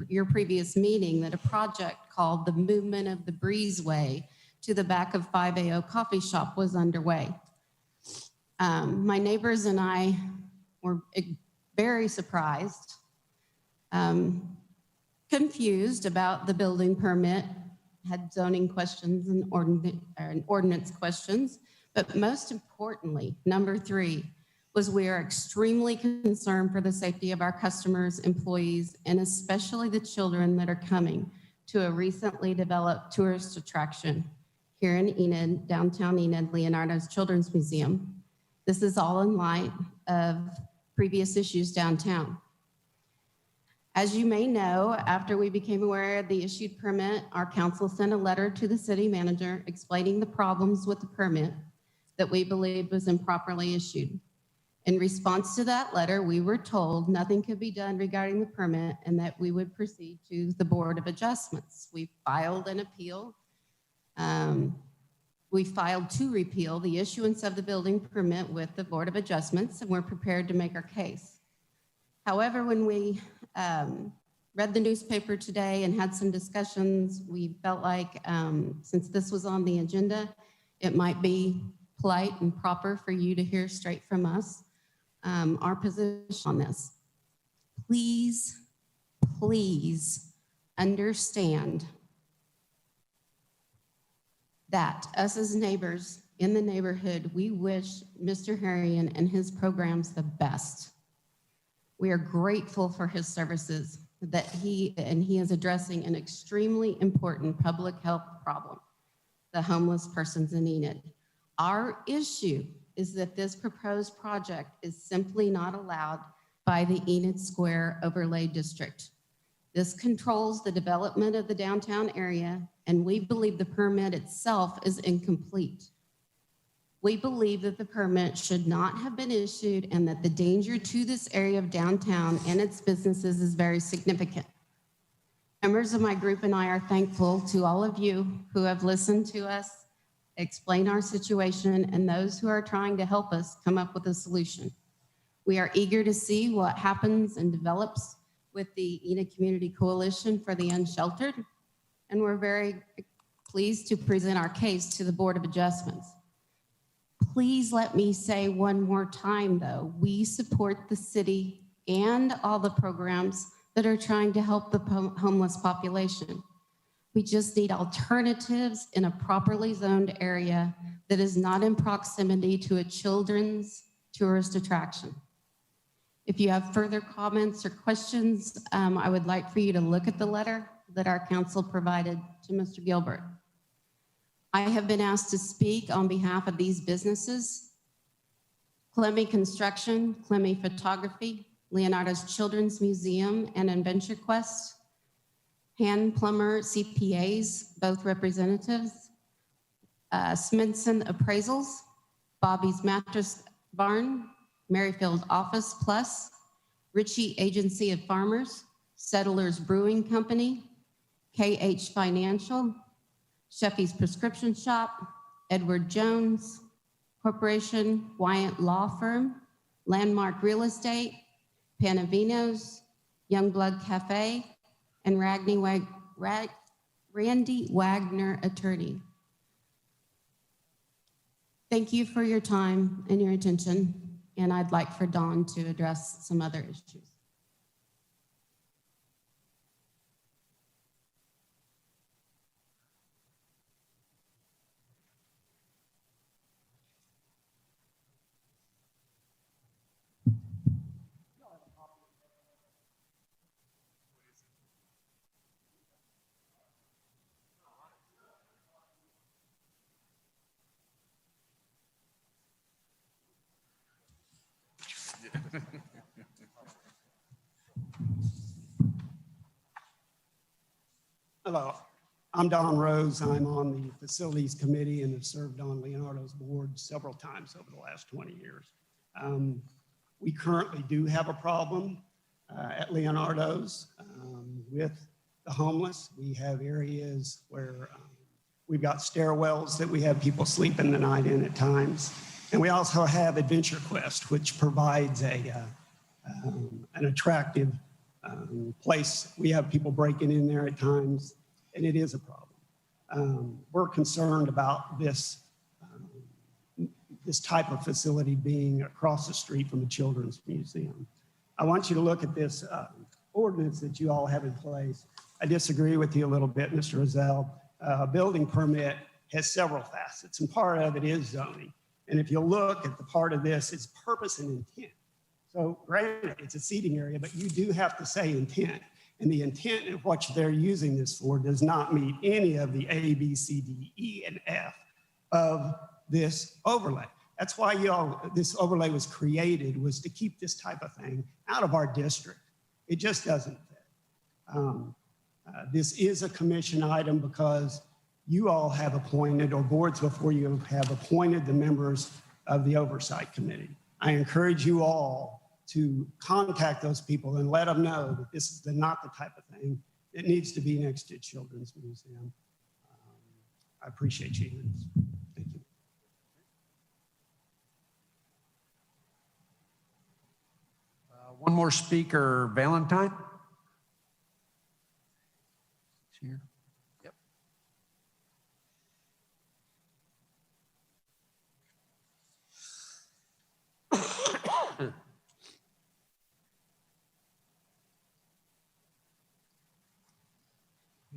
your previous meeting that a project called the Movement of the Breezeway to the back of 5AO Coffee Shop was underway. My neighbors and I were very surprised, confused about the building permit, had zoning questions and ordinance questions, but most importantly, number 3, was we are extremely concerned for the safety of our customers, employees, and especially the children that are coming to a recently developed tourist attraction here in Enid, downtown Enid, Leonardo's Children's Museum. This is all in light of previous issues downtown. As you may know, after we became aware of the issued permit, our council sent a letter to the city manager explaining the problems with the permit that we believed was improperly issued. In response to that letter, we were told nothing could be done regarding the permit and that we would proceed to the Board of Adjustments. We filed an appeal. We filed to repeal the issuance of the building permit with the Board of Adjustments, and we're prepared to make our case. However, when we read the newspaper today and had some discussions, we felt like since this was on the agenda, it might be polite and proper for you to hear straight from us our position on this. Please, please understand that us as neighbors in the neighborhood, we wish Mr. Harrion and his programs the best. We are grateful for his services that he is addressing an extremely important public health problem, the homeless persons in Enid. Our issue is that this proposed project is simply not allowed by the Enid Square Overlay District. This controls the development of the downtown area, and we believe the permit itself is incomplete. We believe that the permit should not have been issued and that the danger to this area of downtown and its businesses is very significant. Members of my group and I are thankful to all of you who have listened to us explain our situation and those who are trying to help us come up with a solution. We are eager to see what happens and develops with the Enid Community Coalition for the Unsheltered, and we're very pleased to present our case to the Board of Adjustments. Please let me say one more time, though, we support the city and all the programs that are trying to help the homeless population. We just need alternatives in a properly zoned area that is not in proximity to a children's tourist attraction. If you have further comments or questions, I would like for you to look at the letter that our council provided to Mr. Gilbert. I have been asked to speak on behalf of these businesses: Clemmy Construction, Clemmy Photography, Leonardo's Children's Museum and Adventure Quest, Hand Plumber CPAs, both representatives, Smithson Appraisals, Bobby's Mattress Barn, Merrifield Office Plus, Ritchie Agency of Farmers, Settlers Brewing Company, KH Financial, Sheffy's Prescription Shop, Edward Jones Corporation, Wyant Law Firm, Landmark Real Estate, Panavinos, Youngblood Cafe, and Randy Wagner Attorney. Thank you for your time and your attention, and I'd like for Dawn to address some other issues. Hello, I'm Don Rose. I'm on the Facilities Committee and have served on Leonardo's board several times over the last 20 years. We currently do have a problem at Leonardo's with the homeless. We have areas where we've got stairwells that we have people sleeping the night in at times. And we also have Adventure Quest, which provides an attractive place. We have people breaking in there at times, and it is a problem. We're concerned about this type of facility being across the street from a children's museum. I want you to look at this ordinance that you all have in place. I disagree with you a little bit, Mr. Rozelle. A building permit has several facets, and part of it is zoning. And if you look at the part of this, it's purpose and intent. So granted, it's a seating area, but you do have to say intent. And the intent of what they're using this for does not meet any of the A, B, C, D, E, and F of this overlay. That's why this overlay was created, was to keep this type of thing out of our district. It just doesn't fit. This is a commission item because you all have appointed, or boards before you have appointed the members of the oversight committee. I encourage you all to contact those people and let them know that this is not the type of thing that needs to be next to Children's Museum. I appreciate you. Thank you. One more speaker, Valentine. Here. Yep. I'm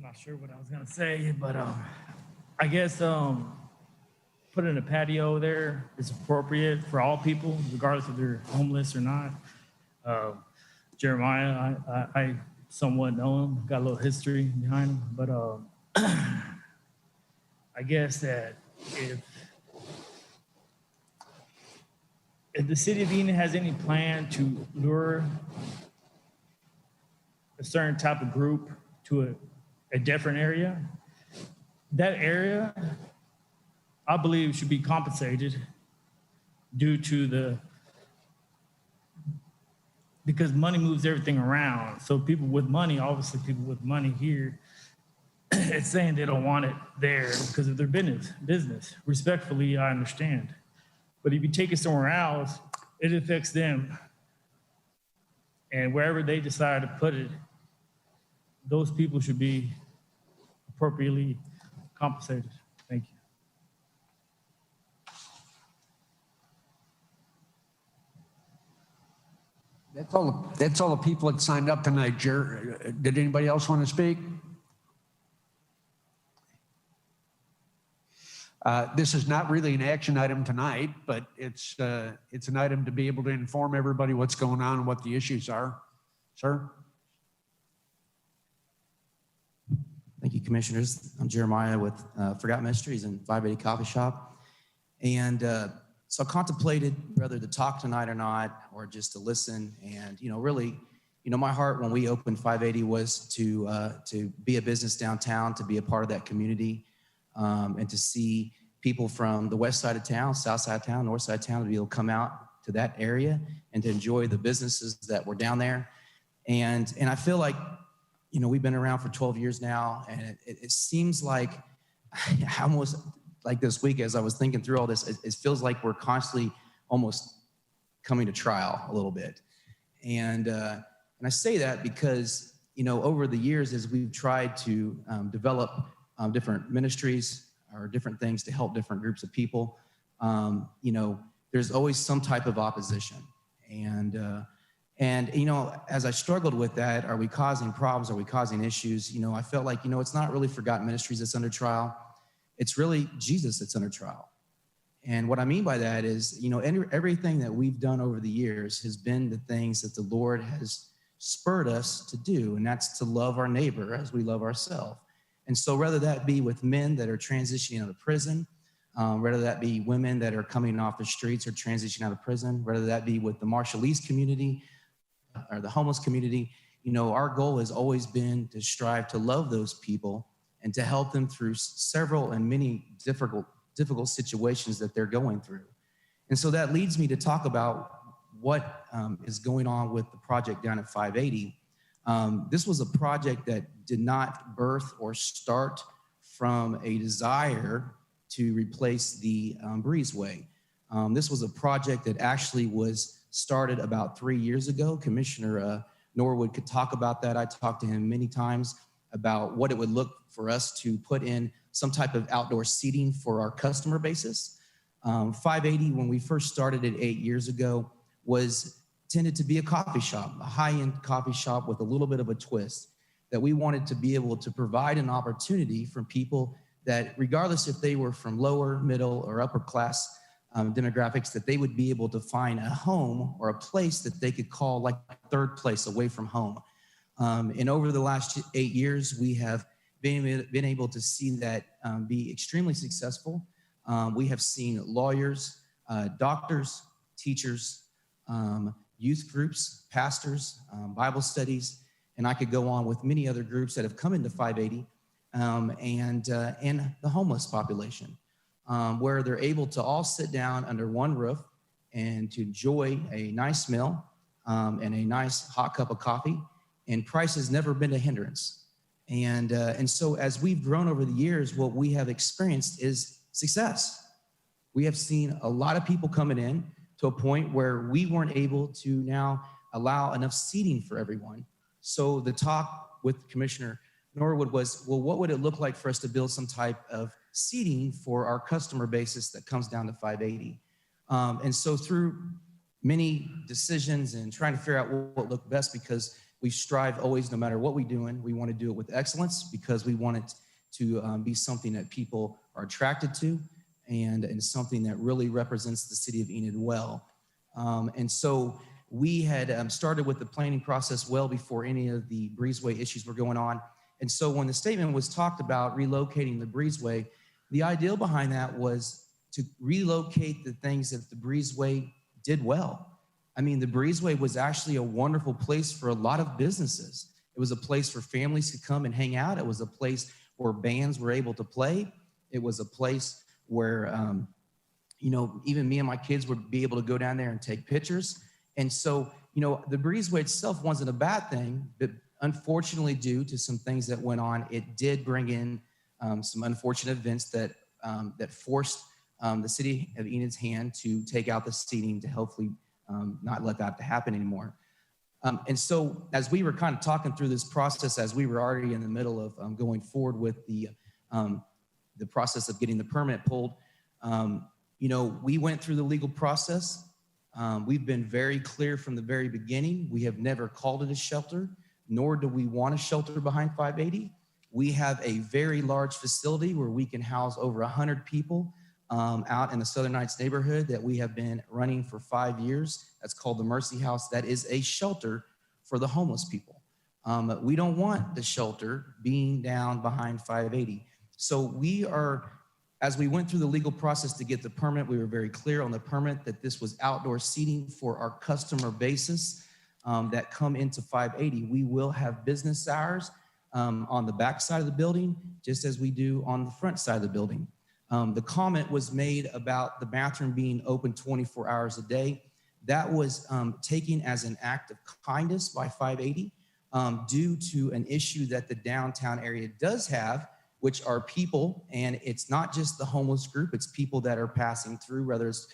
not sure what I was gonna say, but I guess putting a patio there is appropriate for all people, regardless if they're homeless or not. Jeremiah, I somewhat know him, got a little history behind him, but I guess that if the city of Enid has any plan to lure a certain type of group to a different area, that area, I believe, should be compensated due to because money moves everything around. So people with money, obviously people with money here, it's saying they don't want it there because of their business. Respectfully, I understand. But if you take it somewhere else, it affects them. And wherever they decide to put it, those people should be appropriately compensated. Thank you. That's all the people that signed up tonight, Did anybody else want to speak? This is not really an action item tonight, but it's an item to be able to inform everybody what's going on and what the issues are. Sir? Thank you, Commissioners. I'm Jeremiah with Forgot Mysteries and 580 Coffee Shop. And so I contemplated whether to talk tonight or not, or just to listen. And, really, my heart when we opened 580 was to be a business downtown, to be a part of that community, and to see people from the west side of town, south side of town, north side of town, to be able to come out to that area and to enjoy the businesses that were down there. And I feel like, we've been around for 12 years now, and it seems like almost like this week, as I was thinking through all this, it feels like we're constantly almost coming to trial a little bit. And I say that because, over the years, as we've tried to develop different ministries or different things to help different groups of people, there's always some type of opposition. And as I struggled with that, are we causing problems? Are we causing issues? I felt like, it's not really Forgotten Ministries that's under trial. It's really Jesus that's under trial. And what I mean by that is, everything that we've done over the years has been the things that the Lord has spurred us to do, and that's to love our neighbor as we love ourselves. And so whether that be with men that are transitioning out of prison, whether that be women that are coming off the streets or transitioning out of prison, whether that be with the Marshallese community or the homeless community, our goal has always been to strive to love those people and to help them through several and many difficult situations that they're going through. And so that leads me to talk about what is going on with the project down at 580. This was a project that did not birth or start from a desire to replace the breezeway. This was a project that actually was started about 3 years ago. Commissioner Norwood could talk about that. I talked to him many times about what it would look for us to put in some type of outdoor seating for our customer basis. 580, when we first started it 8 years ago, was tended to be a coffee shop, a high-end coffee shop with a little bit of a twist, that we wanted to be able to provide an opportunity for people that, regardless if they were from lower, middle, or upper class demographics that they would be able to find a home or a place that they could call like a third place away from home. And over the last 8 years, we have been able to see that be extremely successful. We have seen lawyers, doctors, teachers, youth groups, pastors, Bible studies, and I could go on with many other groups that have come into 580, and the homeless population, where they're able to all sit down under one roof and to enjoy a nice meal and a nice hot cup of coffee, and price has never been a hindrance. And so as we've grown over the years, what we have experienced is success. We have seen a lot of people coming in to a point where we weren't able to now allow enough seating for everyone. So the talk with Commissioner Norwood was, well, what would it look like for us to build some type of seating for our customer basis that comes down to 580? And so through many decisions and trying to figure out what looked best, because we strive always, no matter what we're doing, we want to do it with excellence, because we want it to be something that people are attracted to, and something that really represents the city of Enid well. And so we had started with the planning process well before any of the breezeway issues were going on. And so when the statement was talked about relocating the breezeway, the idea behind that was to relocate the things that the breezeway did well. I mean, the breezeway was actually a wonderful place for a lot of businesses. It was a place for families to come and hang out. It was a place where bands were able to play. It was a place where, you know, even me and my kids would be able to go down there and take pictures. And so, you know, the breezeway itself wasn't a bad thing, but unfortunately, due to some things that went on, it did bring in some unfortunate events that that forced the city of Enid's hand to take out the seating to hopefully not let that happen anymore. And so as we were kind of talking through this process, as we were already in the middle of going forward with the process of getting the permit pulled, you know, we went through the legal process. We've been very clear from the very beginning. We have never called it a shelter, nor do we want a shelter behind 580. We have a very large facility where we can house over 100 people out in the Southern Heights neighborhood that we have been running for 5 years. That's called the Mercy House. That is a shelter for the homeless people. We don't want the shelter being down behind 580. So we are, as we went through the legal process to get the permit, we were very clear on the permit that this was outdoor seating for our customer basis that come into 580. We will have business hours on the back side of the building, just as we do on the front side of the building. The comment was made about the bathroom being open 24 hours a day. That was taken as an act of kindness by 580 due to an issue that the downtown area does have, which are people, and it's not just the homeless group, it's people that are passing through, whether it's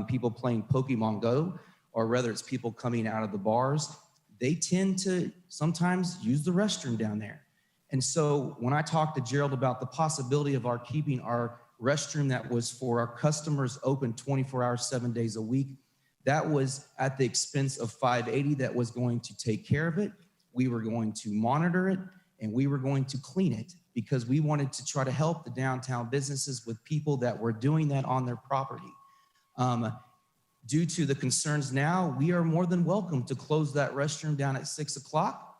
people playing Pokemon Go, or whether it's people coming out of the bars. They tend to sometimes use the restroom down there. And so when I talked to Gerald about the possibility of our keeping our restroom that was for our customers open 24 hours, 7 days a week, that was at the expense of 580 that was going to take care of it. We were going to monitor it, and we were going to clean it, because we wanted to try to help the downtown businesses with people that were doing that on their property. Due to the concerns now, we are more than welcome to close that restroom down at 6 o'clock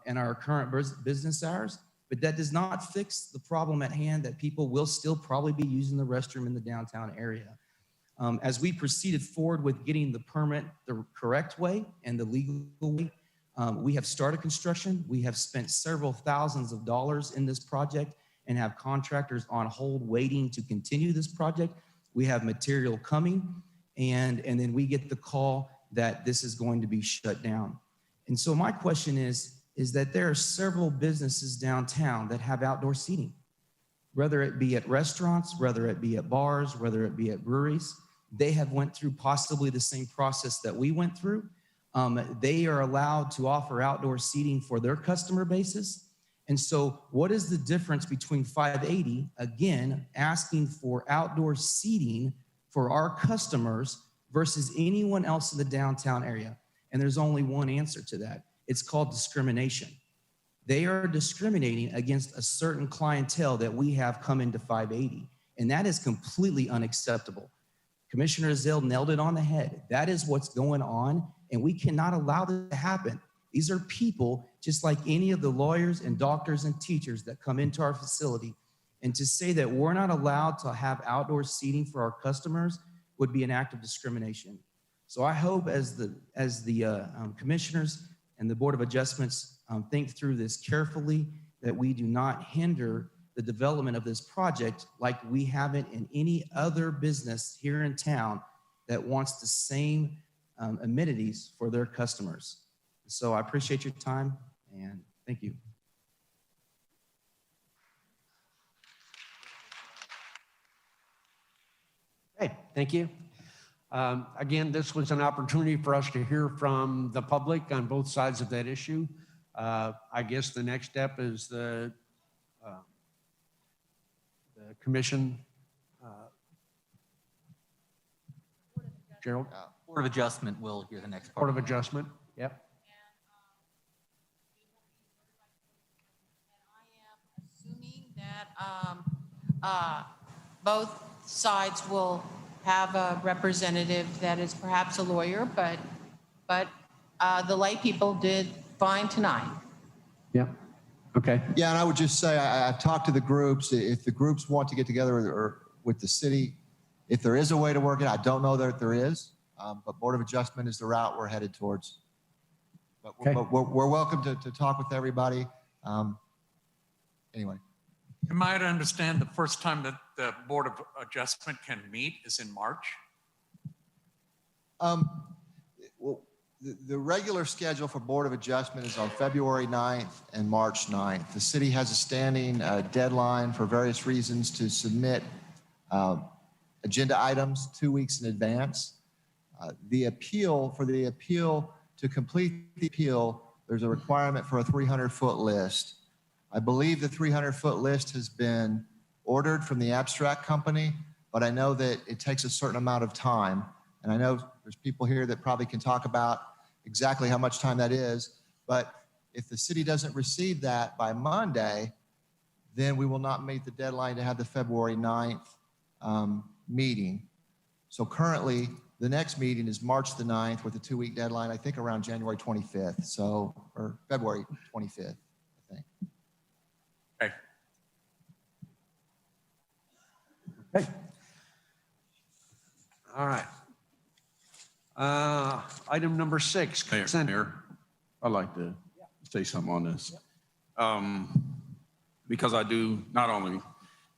in our current business hours, but that does not fix the problem at hand that people will still probably be using the restroom in the downtown area. As we proceeded forward with getting the permit the correct way and the legal way, we have started construction. We have spent several thousands of dollars in this project and have contractors on hold waiting to continue this project. We have material coming, and then we get the call that this is going to be shut down. And so my question is that there are several businesses downtown that have outdoor seating, whether it be at restaurants, whether it be at bars, whether it be at breweries. They have went through possibly the same process that we went through. They are allowed to offer outdoor seating for their customer basis. And so what is the difference between 580, again, asking for outdoor seating for our customers versus anyone else in the downtown area? And there's only one answer to that. It's called discrimination. They are discriminating against a certain clientele that we have come into 580, and that is completely unacceptable. Commissioner Azil nailed it on the head. That is what's going on, and we cannot allow this to happen. These are people just like any of the lawyers and doctors and teachers that come into our facility. And to say that we're not allowed to have outdoor seating for our customers would be an act of discrimination. So I hope as the commissioners and the Board of Adjustments think through this carefully, that we do not hinder the development of this project like we haven't in any other business here in town that wants the same amenities for their customers. So I appreciate your time and thank you. Okay, thank you. Again, this was an opportunity for us to hear from the public on both sides of that issue. I guess the next step is the commission. Gerald? Board of Adjustment will hear the next part. Board of Adjustment, yep. Assuming that both sides will have a representative that is perhaps a lawyer, but the lay people did fine tonight. Yeah. Okay. Yeah, and I would just say I've talked to the groups. If the groups want to get together or with the city, if there is a way to work it, I don't know that there is, but Board of Adjustment is the route we're headed towards. But, okay. but we're welcome to talk with everybody. Anyway. Am I to understand the first time that the Board of Adjustment can meet is in March? Well, the regular schedule for Board of Adjustment is on February 9th and March 9th. The city has a standing deadline for various reasons to submit agenda items 2 weeks in advance. The appeal to complete the appeal, there's a requirement for a 300-foot list. I believe the 300-foot list has been ordered from the abstract company, but I know that it takes a certain amount of time. And I know there's people here that probably can talk about exactly how much time that is. But if the city doesn't receive that by Monday, then we will not meet the deadline to have the February 9th meeting. So currently, the next meeting is March the 9th with a 2-week deadline, I think around January 25th. So, or February 25th, I think. Okay. Okay. All right. Item number 6, consent. Mayor, I'd like to say something on this. Because I do, not only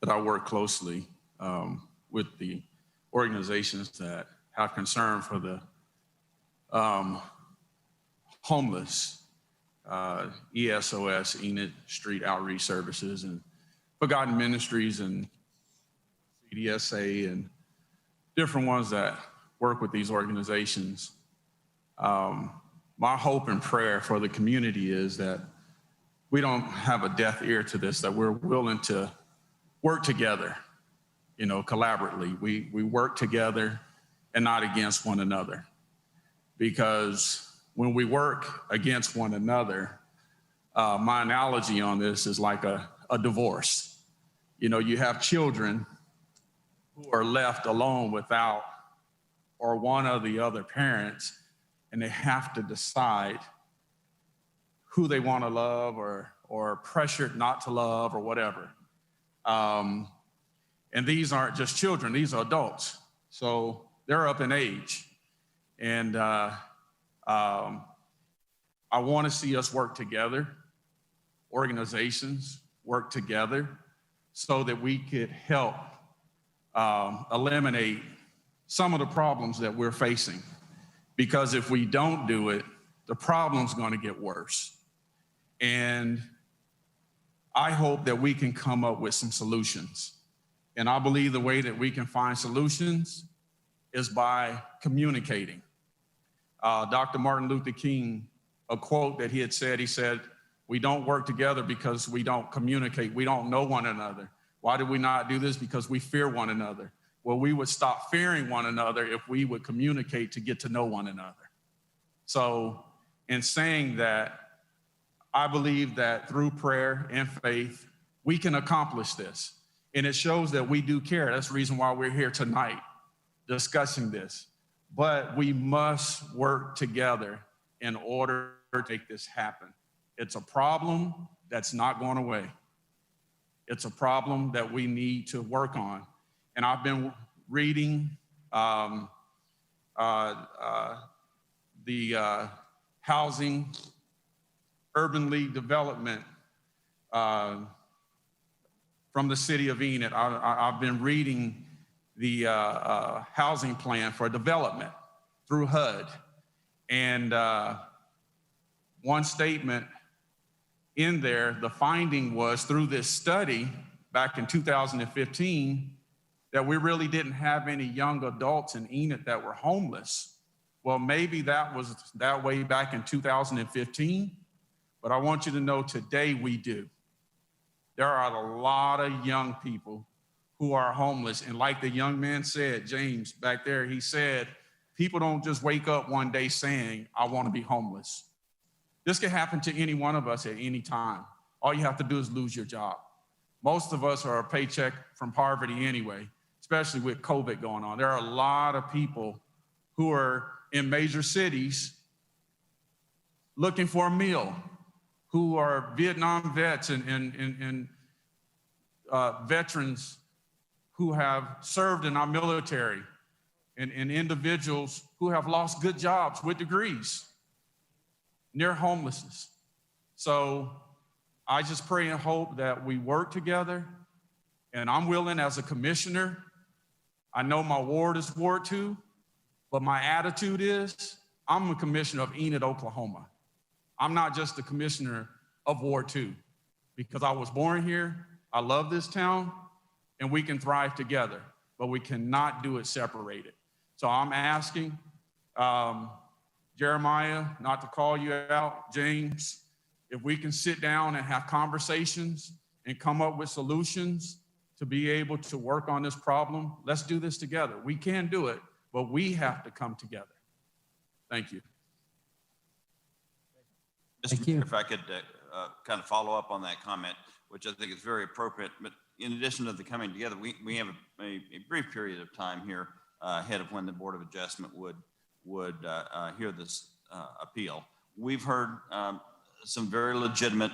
that I work closely with the organizations that have concern for the homeless, ESOS, Enid Street Outreach Services, and Forgotten Ministries, and CDSA, and different ones that work with these organizations. My hope and prayer for the community is that we don't have a deaf ear to this, that we're willing to work together, you know, collaboratively. We work together and not against one another. Because when we work against one another, my analogy on this is like a divorce. You know, you have children who are left alone without or one of the other parents, and they have to decide who they want to love or pressured not to love or whatever. And these aren't just children, these are adults. So they're up in age. And I want to see us work together, organizations work together so that we could help eliminate some of the problems that we're facing. Because if we don't do it, the problem's going to get worse. And I hope that we can come up with some solutions. And I believe the way that we can find solutions is by communicating. Dr. Martin Luther King, a quote that he said, we don't work together because we don't communicate. We don't know one another. Why do we not do this? Because we fear one another. Well, we would stop fearing one another if we would communicate to get to know one another. So in saying that, I believe that through prayer and faith, we can accomplish this. And it shows that we do care. That's the reason why we're here tonight. discussing this, but we must work together in order to make this happen. It's a problem that's not going away. It's a problem that we need to work on. And I've been reading the housing, urban league development from the city of Enid. I've been reading the housing plan for development through HUD. And one statement in there, the finding was through this study back in 2015, that we really didn't have any young adults in Enid that were homeless. Well, maybe that was that way back in 2015, but I want you to know today we do. There are a lot of young people who are homeless. And like the young man said, James back there, he said, people don't just wake up one day saying, I want to be homeless. This can happen to any one of us at any time. All you have to do is lose your job. Most of us are a paycheck from poverty anyway, especially with COVID going on. There are a lot of people who are in major cities looking for a meal, who are Vietnam vets and veterans who have served in our military, and individuals who have lost good jobs with degrees, near homelessness. So I just pray and hope that we work together, and I'm willing as a commissioner. I know my ward is Ward 2, but my attitude is I'm a commissioner of Enid, Oklahoma. I'm not just the commissioner of Ward 2 because I was born here. I love this town, and we can thrive together, but we cannot do it separated. So I'm asking Jeremiah, not to call you out, James, if we can sit down and have conversations and come up with solutions to be able to work on this problem, let's do this together. We can do it, but we have to come together. Thank you. Mr. Mayor, if I could kind of follow up on that comment, which I think is very appropriate. But in addition to the coming together, we have a brief period of time here ahead of when the Board of Adjustment would hear this appeal. We've heard some very legitimate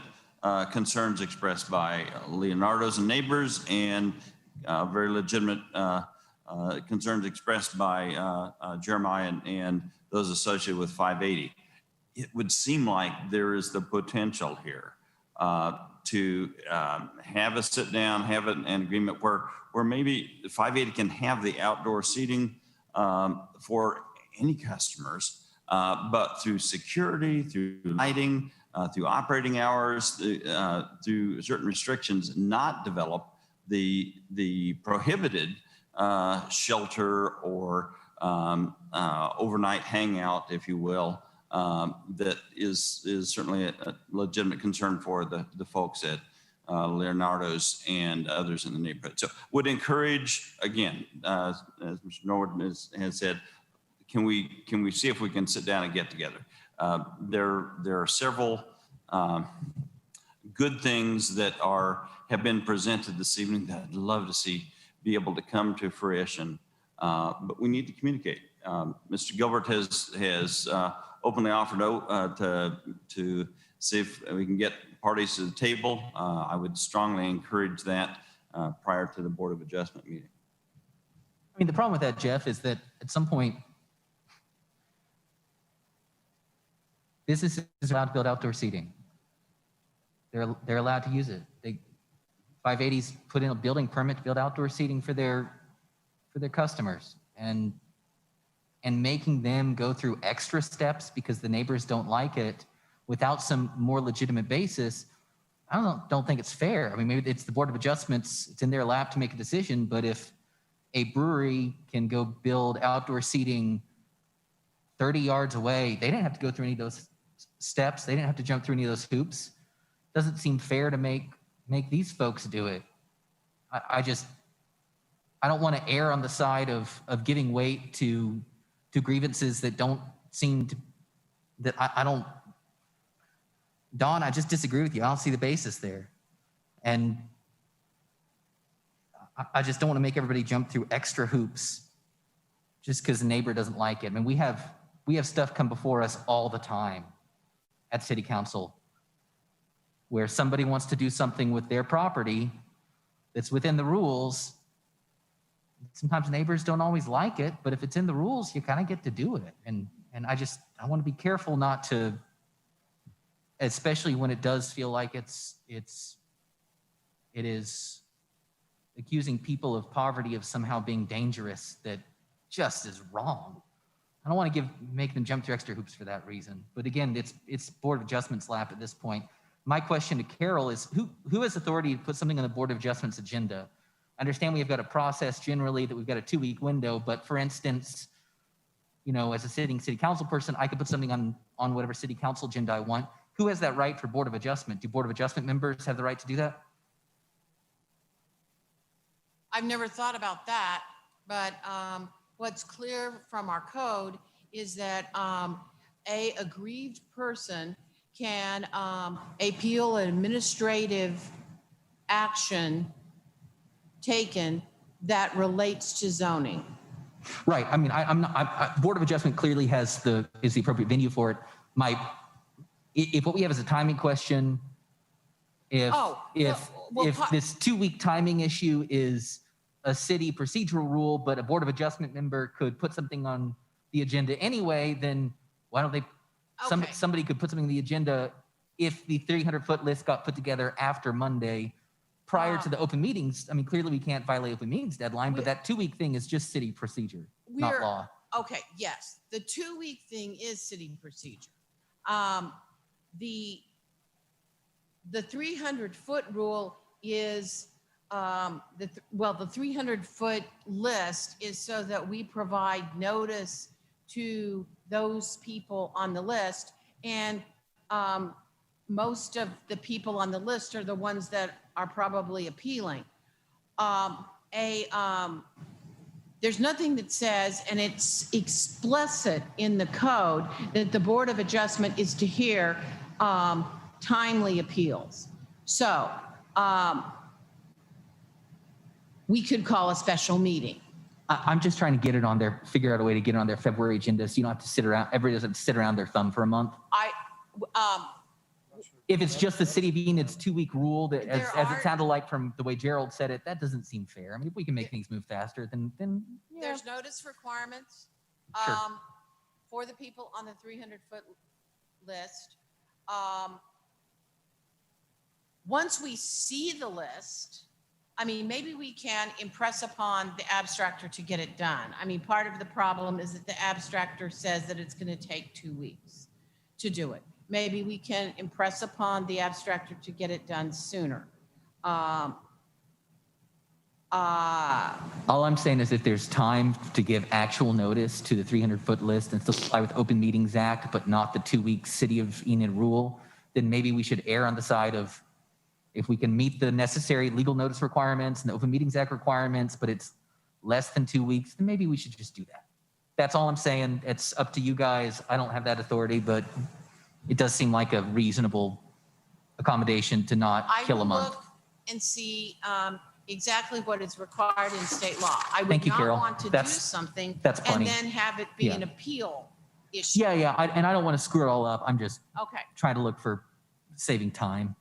concerns expressed by Leonardo's and neighbors, and very legitimate concerns expressed by Jeremiah and those associated with 580. It would seem like there is the potential here to have a sit down, have an agreement where maybe 580 can have the outdoor seating for any customers, but through security, through lighting, through operating hours, through certain restrictions, not develop the prohibited shelter or overnight hangout, if you will, that is certainly a legitimate concern for the folks at Leonardo's and others in the neighborhood. So would encourage, again, as Mr. Norwood has said, can we see if we can sit down and get together? There are several good things that have been presented this evening that I'd love to see be able to come to fruition, but we need to communicate. Mr. Gilbert has openly offered to see if we can get parties to the table. I would strongly encourage that prior to the Board of Adjustment meeting. I mean, the problem with that, Jeff, is that at some point, businesses are allowed to build outdoor seating. They're allowed to use it. 580's put in a building permit to build outdoor seating for their customers, and making them go through extra steps because the neighbors don't like it without some more legitimate basis, I don't think it's fair. I mean, maybe it's the Board of Adjustments, it's in their lap to make a decision, but if a brewery can go build outdoor seating 30 yards away, they didn't have to go through any of those steps, they didn't have to jump through any of those hoops. Doesn't seem fair to make these folks do it. I don't want to err on the side of giving weight to grievances that don't seem to, that I don't, Dawn, I just disagree with you. I don't see the basis there. And I just don't want to make everybody jump through extra hoops just because the neighbor doesn't like it. I mean, we have stuff come before us all the time at city council where somebody wants to do something with their property that's within the rules. Sometimes neighbors don't always like it, but if it's in the rules, you kind of get to do it. And I want to be careful not to, especially when it does feel like it is accusing people of poverty of somehow being dangerous, that just is wrong. I don't want to make them jump through extra hoops for that reason. But again, it's Board of Adjustment's lap at this point. My question to Carol is, who has authority to put something on the Board of Adjustment's agenda? I understand we've got a process generally that we've got a 2-week window, but for instance, you know, as a sitting city council person, I could put something on whatever city council agenda I want. Who has that right for Board of Adjustment? Do Board of Adjustment members have the right to do that? I've never thought about that, but what's clear from our code is that a aggrieved person can appeal an administrative action taken that relates to zoning. Right. I mean, Board of Adjustment clearly is the appropriate venue for it. If what we have is a timing question, if this 2-week timing issue is a city procedural rule, but a Board of Adjustment member could put something on the agenda anyway, then why don't they? Okay. Somebody could put something on the agenda if the 300-foot list got put together after Monday, prior to the open meetings. I mean, clearly we can't violate open meetings deadline, but that 2-week thing is just city procedure, not law. Okay, yes, the 2-week thing is city procedure. The 300-foot rule is, the 300-foot list is so that we provide notice to those people on the list. And most of the people on the list are the ones that are probably appealing. There's nothing that says, and it's explicit in the code, that the Board of Adjustment is to hear timely appeals. So we could call a special meeting. I'm just trying to get it on there, figure out a way to get it on their February agenda so you don't have to sit around, everybody doesn't sit around their thumb for a month. If it's just the city of Enid's 2-week rule, that as it sounded like from the way Gerald said it, that doesn't seem fair. I mean, if we can make things move faster, then yeah. There's notice requirements for the people on the 300-foot list. Once we see the list, I mean, maybe we can impress upon the abstractor to get it done. I mean, part of the problem is that the abstractor says that it's going to take 2 weeks to do it. Maybe we can impress upon the abstractor to get it done sooner. All I'm saying is if there's time to give actual notice to the 300-foot list and still comply with Open Meetings Act, but not the 2-week City of Enid rule, then maybe we should err on the side of, if we can meet the necessary legal notice requirements and the Open Meetings Act requirements, but it's less than 2 weeks, then maybe we should just do that. That's all I'm saying. It's up to you guys. I don't have that authority, but it does seem like a reasonable accommodation to not kill a month. I will look and see exactly what is required in state law. I would Thank you, not Carol. want to do something that's and then have it be an appeal issue. Yeah. And I don't want to screw it all up. I'm just Okay. trying to look for saving time.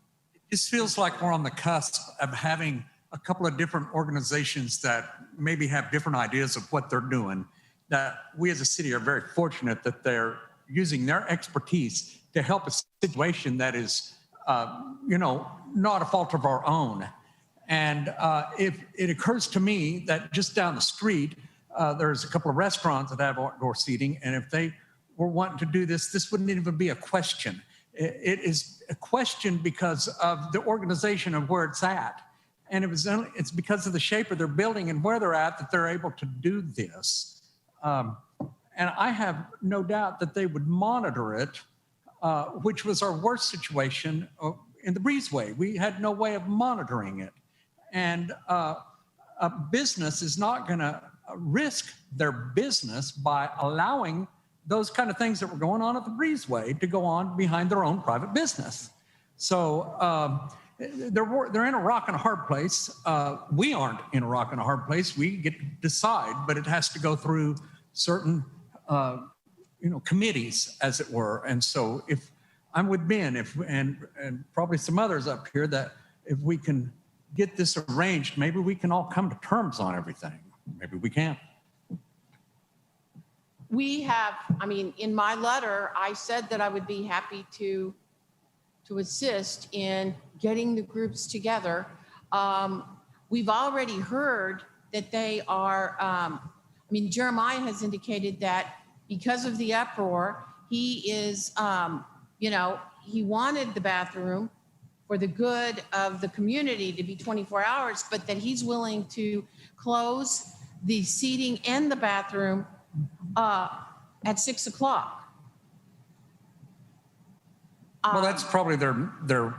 This feels like we're on the cusp of having a couple of different organizations that maybe have different ideas of what they're doing, that we as a city are very fortunate that they're using their expertise to help a situation that is, not a fault of our own. And if it occurs to me that just down the street, there's a couple of restaurants that have outdoor seating, and if they were wanting to do this, this wouldn't even be a question. It is a question because of the organization of where it's at. And it's because of the shape of their building and where they're at that they're able to do this. And I have no doubt that they would monitor it, which was our worst situation in the breezeway. We had no way of monitoring it. And a business is not going to risk their business by allowing those kind of things that were going on at the breezeway to go on behind their own private business. So they're in a rock and a hard place. We aren't in a rock and a hard place. We get to decide, but it has to go through certain, committees, as it were. And so if I'm with Ben, and probably some others up here, that if we can get this arranged, maybe we can all come to terms on everything. Maybe we can't. We have, I mean, in my letter, I said that I would be happy to assist in getting the groups together. We've already heard that they are, Jeremiah has indicated that because of the uproar, he is, he wanted the bathroom for the good of the community to be 24 hours, but that he's willing to close the seating and the bathroom at 6 o'clock. Well, that's probably their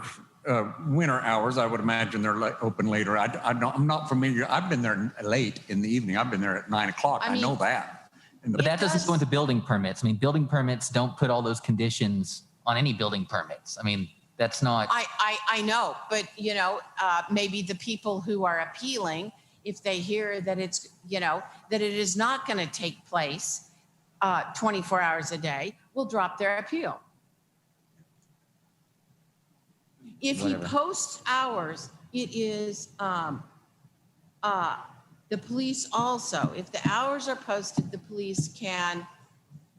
winter hours. I would imagine they're open later. I'm not familiar. I've been there late in the evening. I've been there at 9 o'clock. I know that. But that doesn't go into building permits. I mean, building permits don't put all those conditions on any building permits. I mean, that's not. I know, but maybe the people who are appealing, if they hear that it's, that it is not going to take place 24 hours a day, will drop their appeal. If he posts hours, it is the police also. If the hours are posted, the police can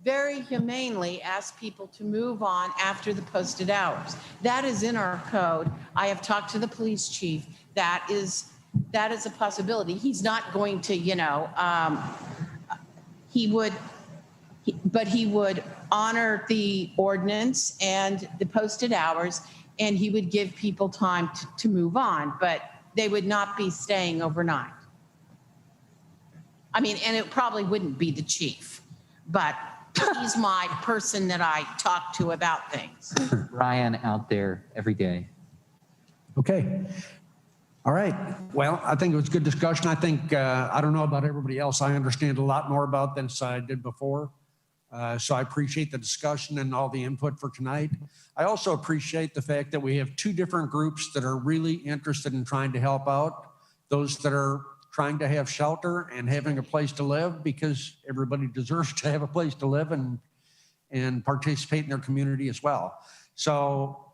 very humanely ask people to move on after the posted hours. That is in our code. I have talked to the police chief. That is a possibility. He's not going to, he would honor the ordinance and the posted hours, and he would give people time to move on, but they would not be staying overnight. I mean, and it probably wouldn't be the chief, but he's my person that I talk to about things. Ryan out there every day. Okay. All right. Well, I think it was good discussion. I think, I don't know about everybody else. I understand a lot more about this than I did before. So I appreciate the discussion and all the input for tonight. I also appreciate the fact that we have two different groups that are really interested in trying to help out those that are trying to have shelter and having a place to live, because everybody deserves to have a place to live and participate in their community as well. So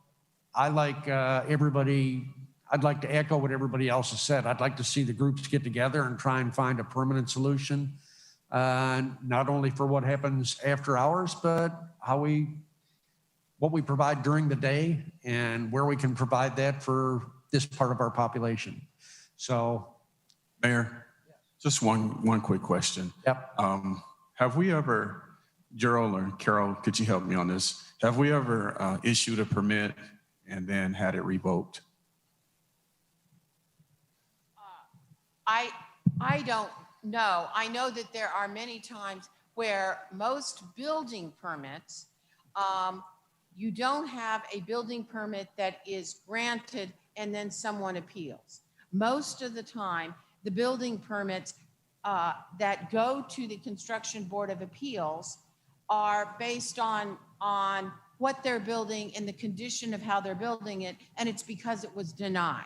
I like everybody, I'd like to echo what everybody else has said. I'd like to see the groups get together and try and find a permanent solution, not only for what happens after hours, but what we provide during the day and where we can provide that for this part of our population. So, Mayor, just one quick question. Yep. Have we ever, Gerald or Carol, could you help me on this? Have we ever issued a permit and then had it revoked? I don't know. I know that there are many times where most building permits, you don't have a building permit that is granted and then someone appeals. Most of the time, the building permits that go to the Construction Board of Appeals are based on what they're building and the condition of how they're building it, and it's because it was denied.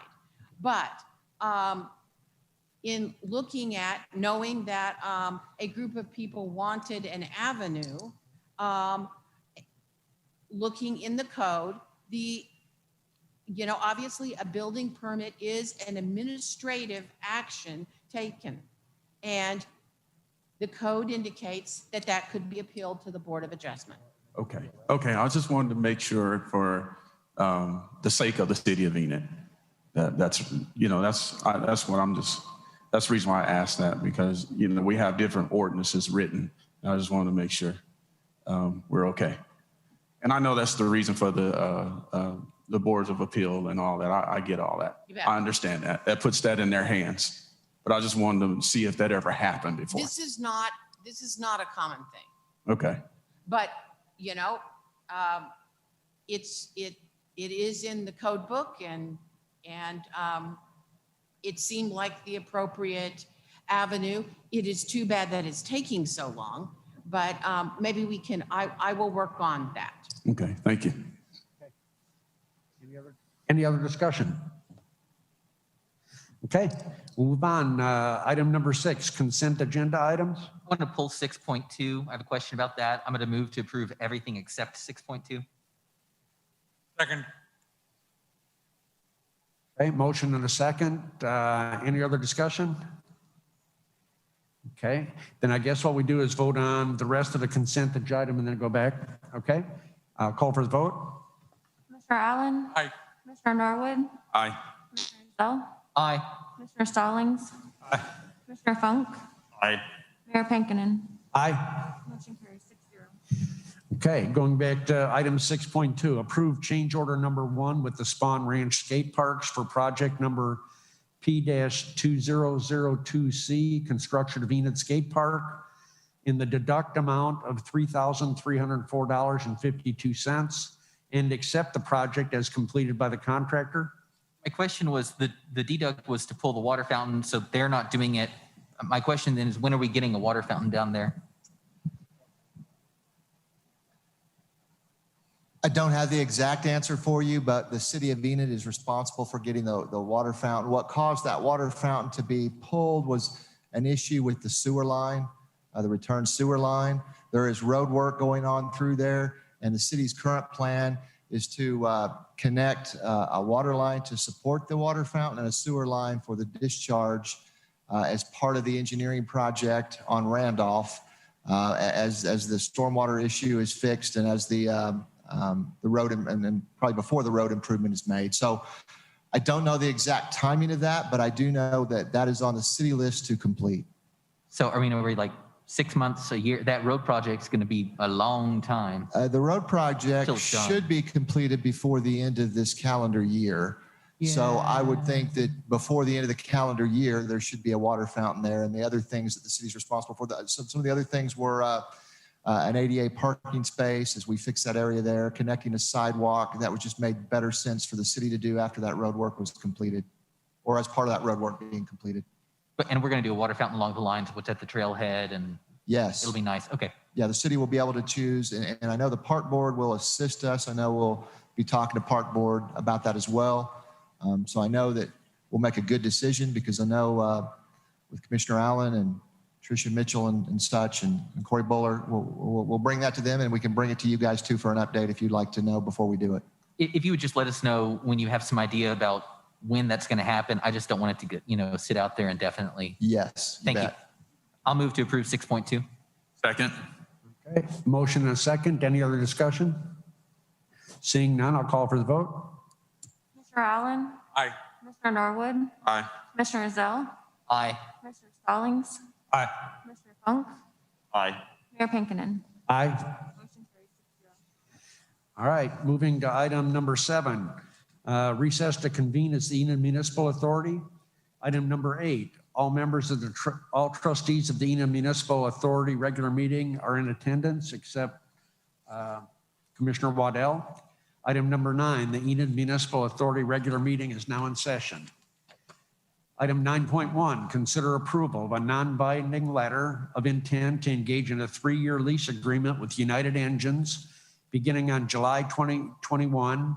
But in looking at, knowing that a group of people wanted an avenue, looking in the code, obviously a building permit is an administrative action taken. And the code indicates that that could be appealed to the Board of Adjustment. Okay. I just wanted to make sure for the sake of the city of Enid, that's what I'm just, that's the reason why I asked that, because, we have different ordinances written. And I just wanted to make sure we're okay. And I know that's the reason for the boards of appeal and all that. I get all that. I understand that. That puts that in their hands. But I just wanted to see if that ever happened before. This is not a common thing. Okay. But, it is in the code book, and it seemed like the appropriate avenue. It is too bad that it's taking so long, but maybe we can, I will work on that. Okay, thank you. Any other discussion? Okay, we'll move on. Item number 6, consent agenda items. I want to pull 6.2. I have a question about that. I'm going to move to approve everything except 6.2. Second. Okay, motion and a second. Any other discussion? Okay, then I guess what we do is vote on the rest of the consent agenda item and then go back. Okay, I'll call for the vote. Commissioner Allen? Aye. Commissioner Norwood? Aye. Commissioner Zell? Aye. Commissioner Stallings? Aye. Commissioner Funk? Aye. Mayor Pankinen? Aye. Motion carries 6-0. Okay, going back to item 6.2, approve change order number 1 with the Spohn Ranch Skateparks for project number P-2002C, construction of Enid Skate Park in the deduct amount of $3,304.52 and accept the project as completed by the contractor. My question was the deduct was to pull the water fountain, so they're not doing it. My question then is, when are we getting a water fountain down there? I don't have the exact answer for you, but the city of Enid is responsible for getting the water fountain. What caused that water fountain to be pulled was an issue with the sewer line, the return sewer line. There is road work going on through there, and the city's current plan is to connect a water line to support the water fountain and a sewer line for the discharge as part of the engineering project on Randolph as the stormwater issue is fixed and as the road and probably before the road improvement is made. So I don't know the exact timing of that, but I do know that that is on the city list to complete. So, I mean, are we like 6 months, a year? That road project's going to be a long time. The road project Till it's done. should be completed before the end of this calendar year. So I would think that before the end of the calendar year, there should be a water fountain there, and the other things that the city's responsible for. Some of the other things were an ADA parking space as we fix that area there, connecting a sidewalk. That was just made better sense for the city to do after that road work was completed, or as part of that road work being completed. And we're going to do a water fountain along the lines of what's at the trailhead, and yes, it'll be nice. Okay. Yeah, the city will be able to choose, and I know the park board will assist us. I know we'll be talking to park board about that as well. So I know that we'll make a good decision, because I know with Commissioner Allen and Tricia Mitchell and such and Corey Buller, we'll bring that to them, and we can bring it to you guys too for an update if you'd like to know before we do it. If you would just let us know when you have some idea about when that's going to happen. I just don't want it to get, sit out there indefinitely. Yes. Thank you. I'll move to approve 6.2. Second. Okay, motion and a second. Any other discussion? Seeing none, I'll call for the vote. Commissioner Allen? Aye. Commissioner Norwood? Aye. Commissioner Zell? Aye. Commissioner Stallings? Aye. Commissioner Funk? Aye. Mayor Pankinen? Aye. Motion carries 6-0. All right, moving to item number 7, recess to convene as the Enid Municipal Authority. Item number 8, all members of the all trustees of the Enid Municipal Authority regular meeting are in attendance except Commissioner Waddell. Item number 9, the Enid Municipal Authority regular meeting is now in session. Item 9.1, consider approval of a non-binding letter of intent to engage in a 3-year lease agreement with United Engines beginning on July 2021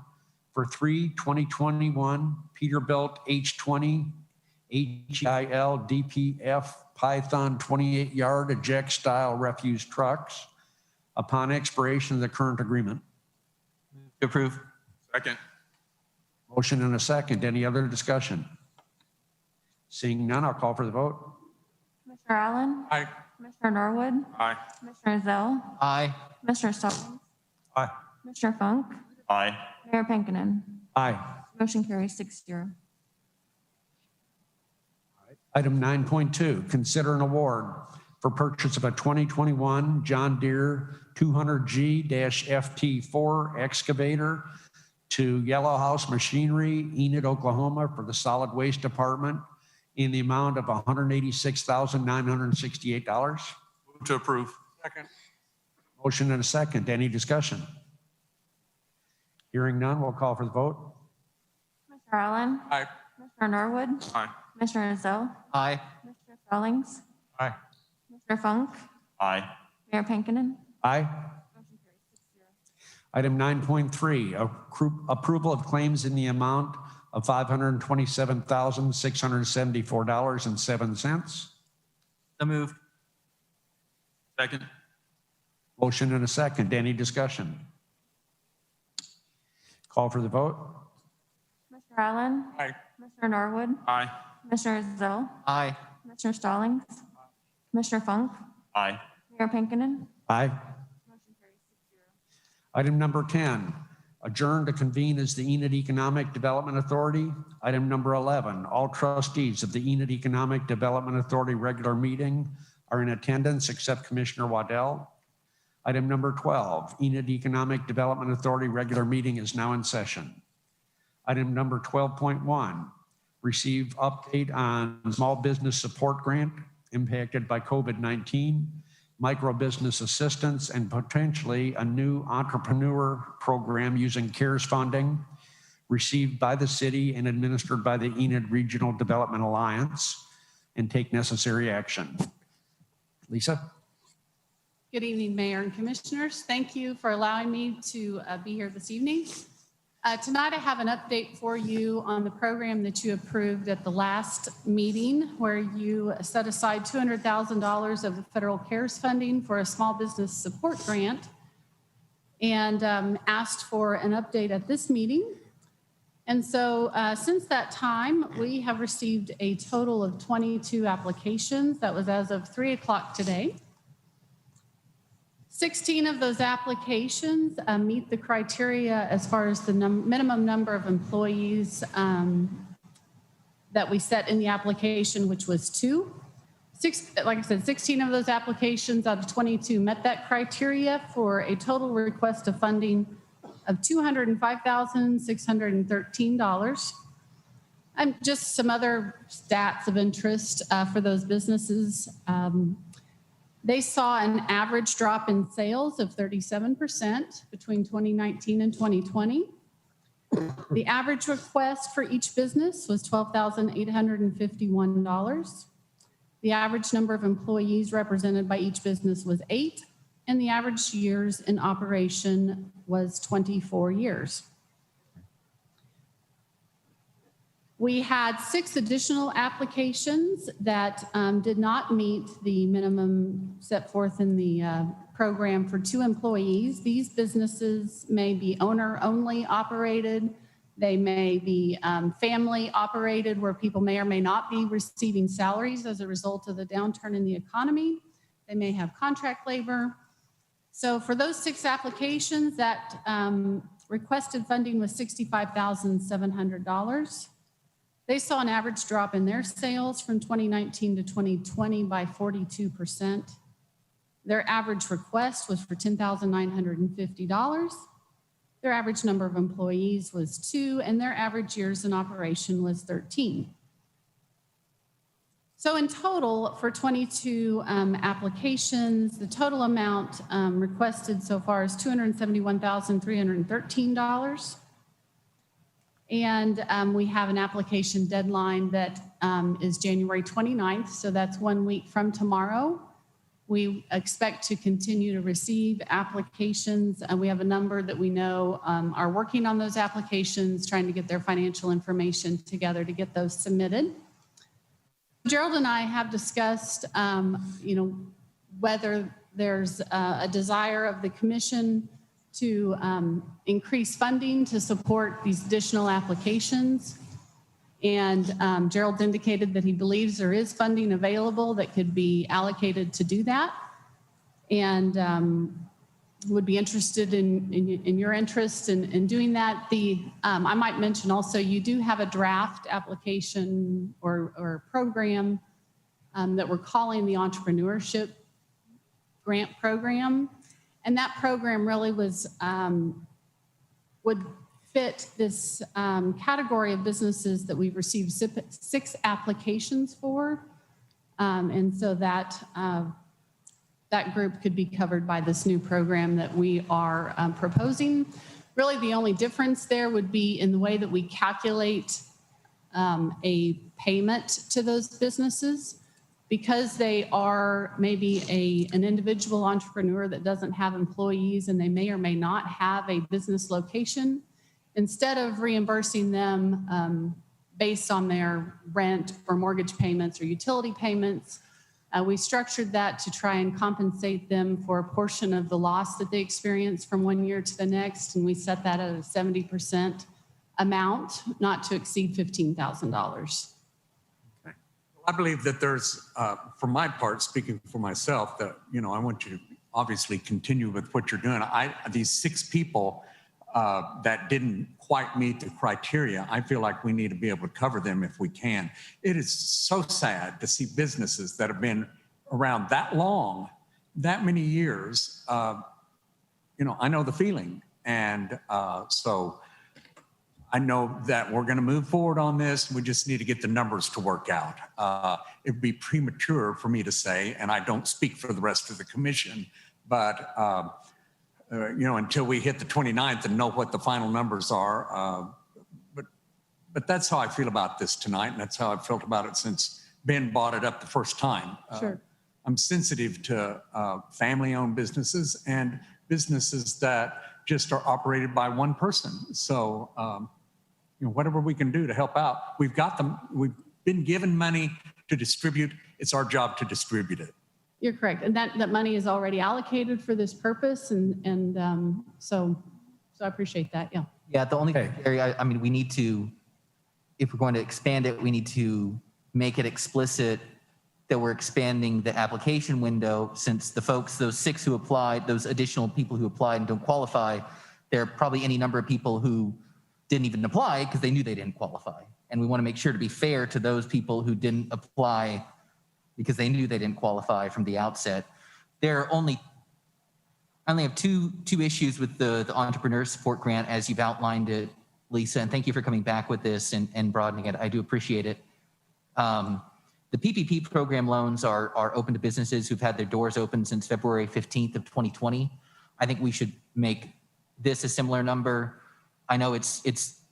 for 3 2021 Peterbilt H20 HEIL DPF Python 28-yard eject style refuse trucks upon expiration of the current agreement. To approve. Second. Motion and a second. Any other discussion? Seeing none, I'll call for the vote. Commissioner Allen? Aye. Commissioner Norwood? Aye. Commissioner Zell? Aye. Commissioner Stallings? Aye. Commissioner Funk? Aye. Mayor Pankinen? Aye. Motion carries 6-0. Item 9.2, consider an award for purchase of a 2021 John Deere 200G-FT4 excavator to Yellow House Machinery, Enid, Oklahoma, for the Solid Waste Department in the amount of $186,968. Move to approve. Second. Motion and a second. Any discussion? Hearing none, we'll call for the vote. Commissioner Allen? Aye. Commissioner Norwood? Aye. Commissioner Zell? Aye. Commissioner Stallings? Aye. Commissioner Funk? Aye. Mayor Pankinen? Aye. Motion carries 6-0. Item 9.3, approval of claims in the amount of $527,674.07. So moved. Second. Motion and a second. Any discussion? Call for the vote. Mr. Allen? Aye. Mr. Norwood? Aye. Commissioner Zoll? Aye. Commissioner Stallings? Commissioner Funk? Aye. Mayor Pinkinen? Aye. Item number 10, adjourn to convene as the Enid Economic Development Authority. Item number 11, all trustees of the Enid Economic Development Authority regular meeting are in attendance except Commissioner Waddell. Item number 12, Enid Economic Development Authority regular meeting is now in session. Item number 12.1, receive update on small business support grant impacted by COVID-19, micro business assistance, and potentially a new entrepreneur program using CARES funding received by the city and administered by the Enid Regional Development Alliance, and take necessary action. Lisa? Good evening, Mayor and Commissioners. Thank you for allowing me to be here this evening. Tonight, I have an update for you on the program that you approved at the last meeting, where you set aside $200,000 of the federal CARES funding for a small business support grant, and asked for an update at this meeting. And so since that time, we have received a total of 22 applications. That was as of 3 o'clock today. 16 of those applications meet the criteria as far as the minimum number of employees that we set in the application, which was 2. Like I said, 16 of those applications out of 22 met that criteria for a total request of funding of $205,613. And just some other stats of interest for those businesses. They saw an average drop in sales of 37% between 2019 and 2020. The average request for each business was $12,851. The average number of employees represented by each business was 8, and the average years in operation was 24 years. We had 6 additional applications that did not meet the minimum set forth in the program for 2 employees. These businesses may be owner-only operated. They may be family operated, where people may or may not be receiving salaries as a result of the downturn in the economy. They may have contract labor. So for those 6 applications, that requested funding was $65,700. They saw an average drop in their sales from 2019 to 2020 by 42%. Their average request was for $10,950. Their average number of employees was 2, and their average years in operation was 13. So in total, for 22 applications, the total amount requested so far is $271,313. And we have an application deadline that is January 29th, so that's 1 week from tomorrow. We expect to continue to receive applications, and we have a number that we know are working on those applications, trying to get their financial information together to get those submitted. Gerald and I have discussed, whether there's a desire of the commission to increase funding to support these additional applications. And Gerald indicated that he believes there is funding available that could be allocated to do that. And would be interested in your interest in doing that. I might mention also, you do have a draft application or program that we're calling the Entrepreneurship Grant Program. And that program really would fit this category of businesses that we've received 6 applications for. And so that group could be covered by this new program that we are proposing. Really, the only difference there would be in the way that we calculate a payment to those businesses. Because they are maybe an individual entrepreneur that doesn't have employees, and they may or may not have a business location, instead of reimbursing them based on their rent or mortgage payments or utility payments, we structured that to try and compensate them for a portion of the loss that they experience from one year to the next. And we set that at a 70% amount, not to exceed $15,000. I believe that there's, for my part, speaking for myself, that, you know, I want you to obviously continue with what you're doing. These 6 people that didn't quite meet the criteria, I feel like we need to be able to cover them if we can. It is so sad to see businesses that have been around that long, that many years. You know, I know the feeling. And so I know that we're going to move forward on this. We just need to get the numbers to work out. It would be premature for me to say, and I don't speak for the rest of the commission, but you know, until we hit the 29th and know what the final numbers are. But that's how I feel about this tonight, and that's how I've felt about it since Ben brought it up the first time. Sure. I'm sensitive to family-owned businesses and businesses that just are operated by one person. So, you know, whatever we can do to help out, we've got them. We've been given money to distribute. It's our job to distribute it. You're correct. And that money is already allocated for this purpose. And so I appreciate that. Yeah. Yeah, the only area, I mean, we need to, if we're going to expand it, we need to make it explicit that we're expanding the application window, since the folks, those 6 who applied, those additional people who applied and don't qualify, there are probably any number of people who didn't even apply because they knew they didn't qualify. And we want to make sure to be fair to those people who didn't apply because they knew they didn't qualify from the outset. I only have two issues with the entrepreneur support grant as you've outlined it, Lisa, and thank you for coming back with this and broadening it. I do appreciate it. The PPP program loans are open to businesses who've had their doors open since February 15th of 2020. I think we should make this a similar number. I know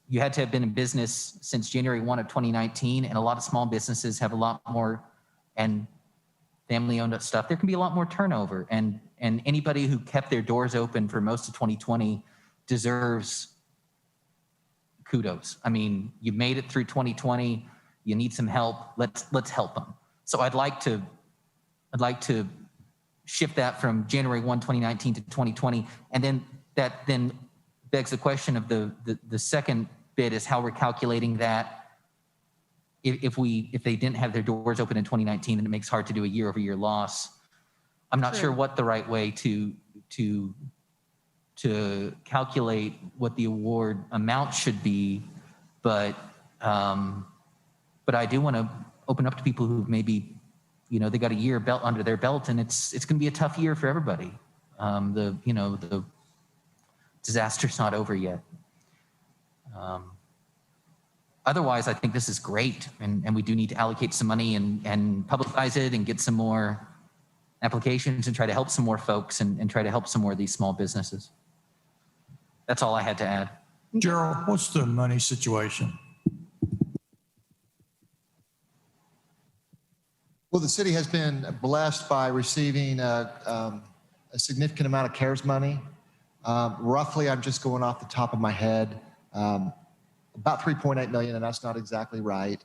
you had to have been in business since January 1 of 2019, and a lot of small businesses have a lot more, and family-owned stuff, there can be a lot more turnover. And anybody who kept their doors open for most of 2020 deserves kudos. I mean, you made it through 2020. You need some help. Let's help them. So I'd like to shift that from January 1, 2019 to 2020, and then that begs the question of the second bit is how we're calculating that. If they didn't have their doors open in 2019, then it makes it hard to do a year-over-year loss. I'm not sure what the right way to calculate what the award amount should be, but I do want to open up to people who maybe, you know, they got a year belt under their belt, and it's going to be a tough year for everybody. The disaster's not over yet. Otherwise, I think this is great, and we do need to allocate some money and publicize it and get some more applications and try to help some more folks and try to help some more of these small businesses. That's all I had to add. Gerald, what's the money situation? Well, the city has been blessed by receiving a significant amount of CARES money. Roughly, I'm just going off the top of my head, about 3.8 million, and that's not exactly right.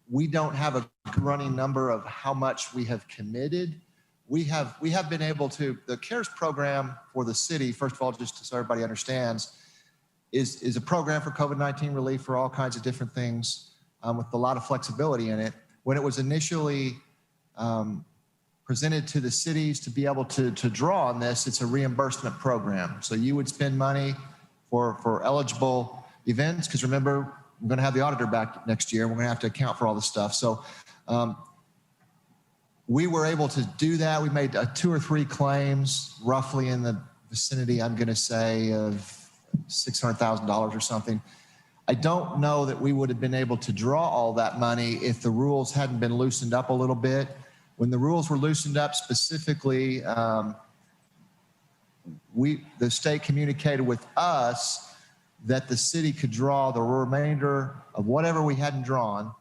We don't have a running number of how much we have committed. We have been able to, the CARES program for the city, first of all, just so everybody understands, is a program for COVID-19 relief for all kinds of different things with a lot of flexibility in it. When it was initially presented to the cities to be able to draw on this, it's a reimbursement program. So you would spend money for eligible events, because remember, we're going to have the auditor back next year, and we're going to have to account for all this stuff. So we were able to do that. We made 2 or 3 claims, roughly in the vicinity, I'm going to say, of $600,000 or something. I don't know that we would have been able to draw all that money if the rules hadn't been loosened up a little bit. When the rules were loosened up specifically, the state communicated with us that the city could draw the remainder of whatever we hadn't drawn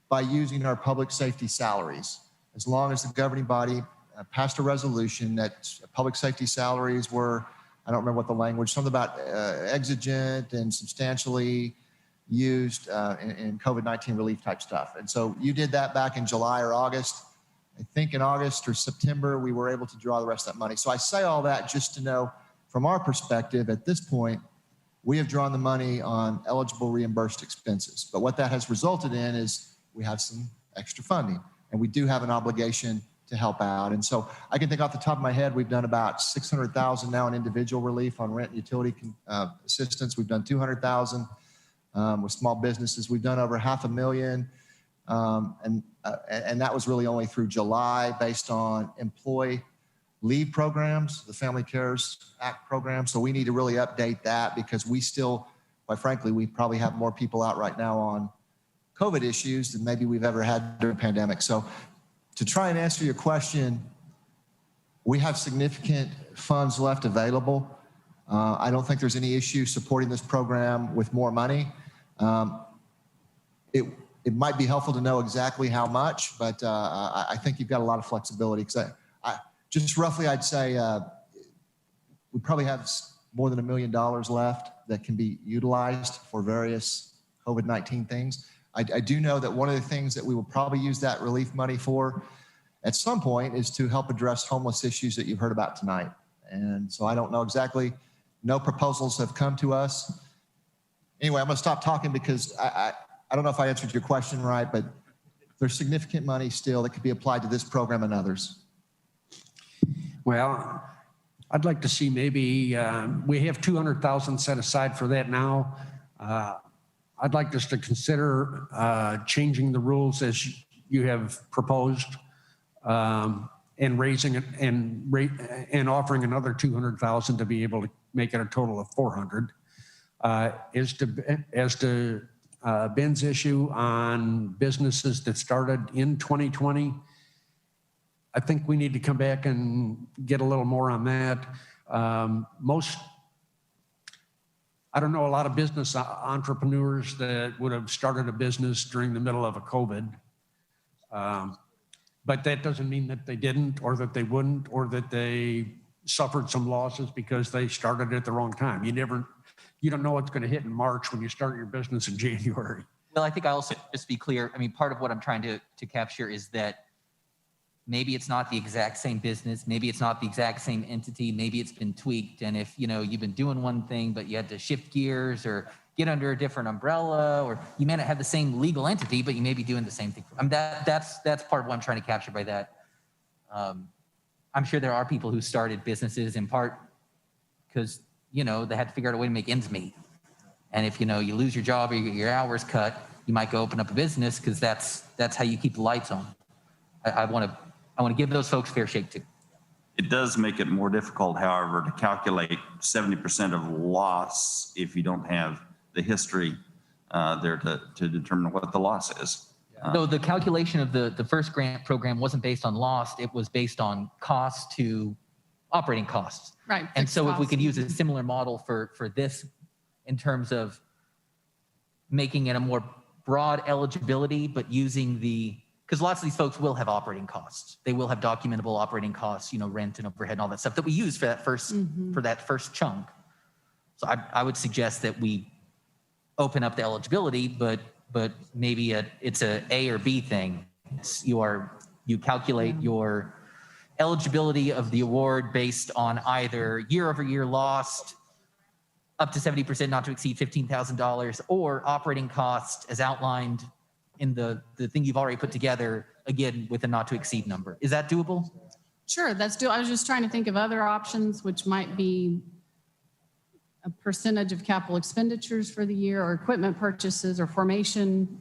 by using our public safety salaries, as long as the governing body passed a resolution that public safety salaries were I don't remember what the language, something about exigent and substantially used in COVID-19 relief type stuff. And so you did that back in July or August. I think in August or September, we were able to draw the rest of that money. So I say all that just to know from our perspective at this point, we have drawn the money on eligible reimbursed expenses. But what that has resulted in is we have some extra funding, and we do have an obligation to help out. And so I can think off the top of my head, we've done about 600,000 now in individual relief on rent and utility assistance. We've done 200,000 with small businesses. We've done over $500,000. And that was really only through July based on employee leave programs, the Family Cares Act program. So we need to really update that because we still, quite frankly, we probably have more people out right now on COVID issues than maybe we've ever had during the pandemic. So to try and answer your question, we have significant funds left available. I don't think there's any issue supporting this program with more money. It might be helpful to know exactly how much, but I think you've got a lot of flexibility because just roughly, I'd say we probably have more than $1 million left that can be utilized for various COVID-19 things. I do know that one of the things that we will probably use that relief money for at some point is to help address homeless issues that you've heard about tonight. And so I don't know exactly, no proposals have come to us. Anyway, I'm gonna stop talking because I don't know if I answered your question right, but there's significant money still that could be applied to this program and others. Well, I'd like to see maybe, we have 200,000 set aside for that now. I'd like us to consider changing the rules as you have proposed and raising it and offering another 200,000 to be able to make it a total of 400. As to Ben's issue on businesses that started in 2020, I think we need to come back and get a little more on that. I don't know a lot of business entrepreneurs that would have started a business during the middle of a COVID. But that doesn't mean that they didn't or that they wouldn't or that they suffered some losses because they started at the wrong time. You don't know what's going to hit in March when you start your business in January. Well, I think I also, just to be clear, I mean, part of what I'm trying to capture is that maybe it's not the exact same business. Maybe it's not the exact same entity. Maybe it's been tweaked. And if, you've been doing one thing, but you had to shift gears or get under a different umbrella, or you may not have the same legal entity, but you may be doing the same thing. I mean, that's part of what I'm trying to capture by that. I'm sure there are people who started businesses in part because, they had to figure out a way to make ends meet. And if, you lose your job or you get your hours cut, you might go open up a business because that's how you keep the lights on. I want to give those folks fair shake too. It does make it more difficult, however, to calculate 70% of loss if you don't have the history there to determine what the loss is. No, the calculation of the first grant program wasn't based on loss. It was based on cost to operating costs. Right. And so if we could use a similar model for this in terms of making it a more broad eligibility, but using because lots of these folks will have operating costs. They will have documentable operating costs, rent and overhead and all that stuff that we use for that first chunk. So I would suggest that we open up the eligibility, but maybe it's a A or B thing. You calculate your eligibility of the award based on either year over year lost, up to 70% not to exceed $15,000, or operating costs as outlined in the thing you've already put together, again, with a not to exceed number. Is that doable? Sure, that's doable. I was just trying to think of other options, which might be a percentage of capital expenditures for the year, or equipment purchases, or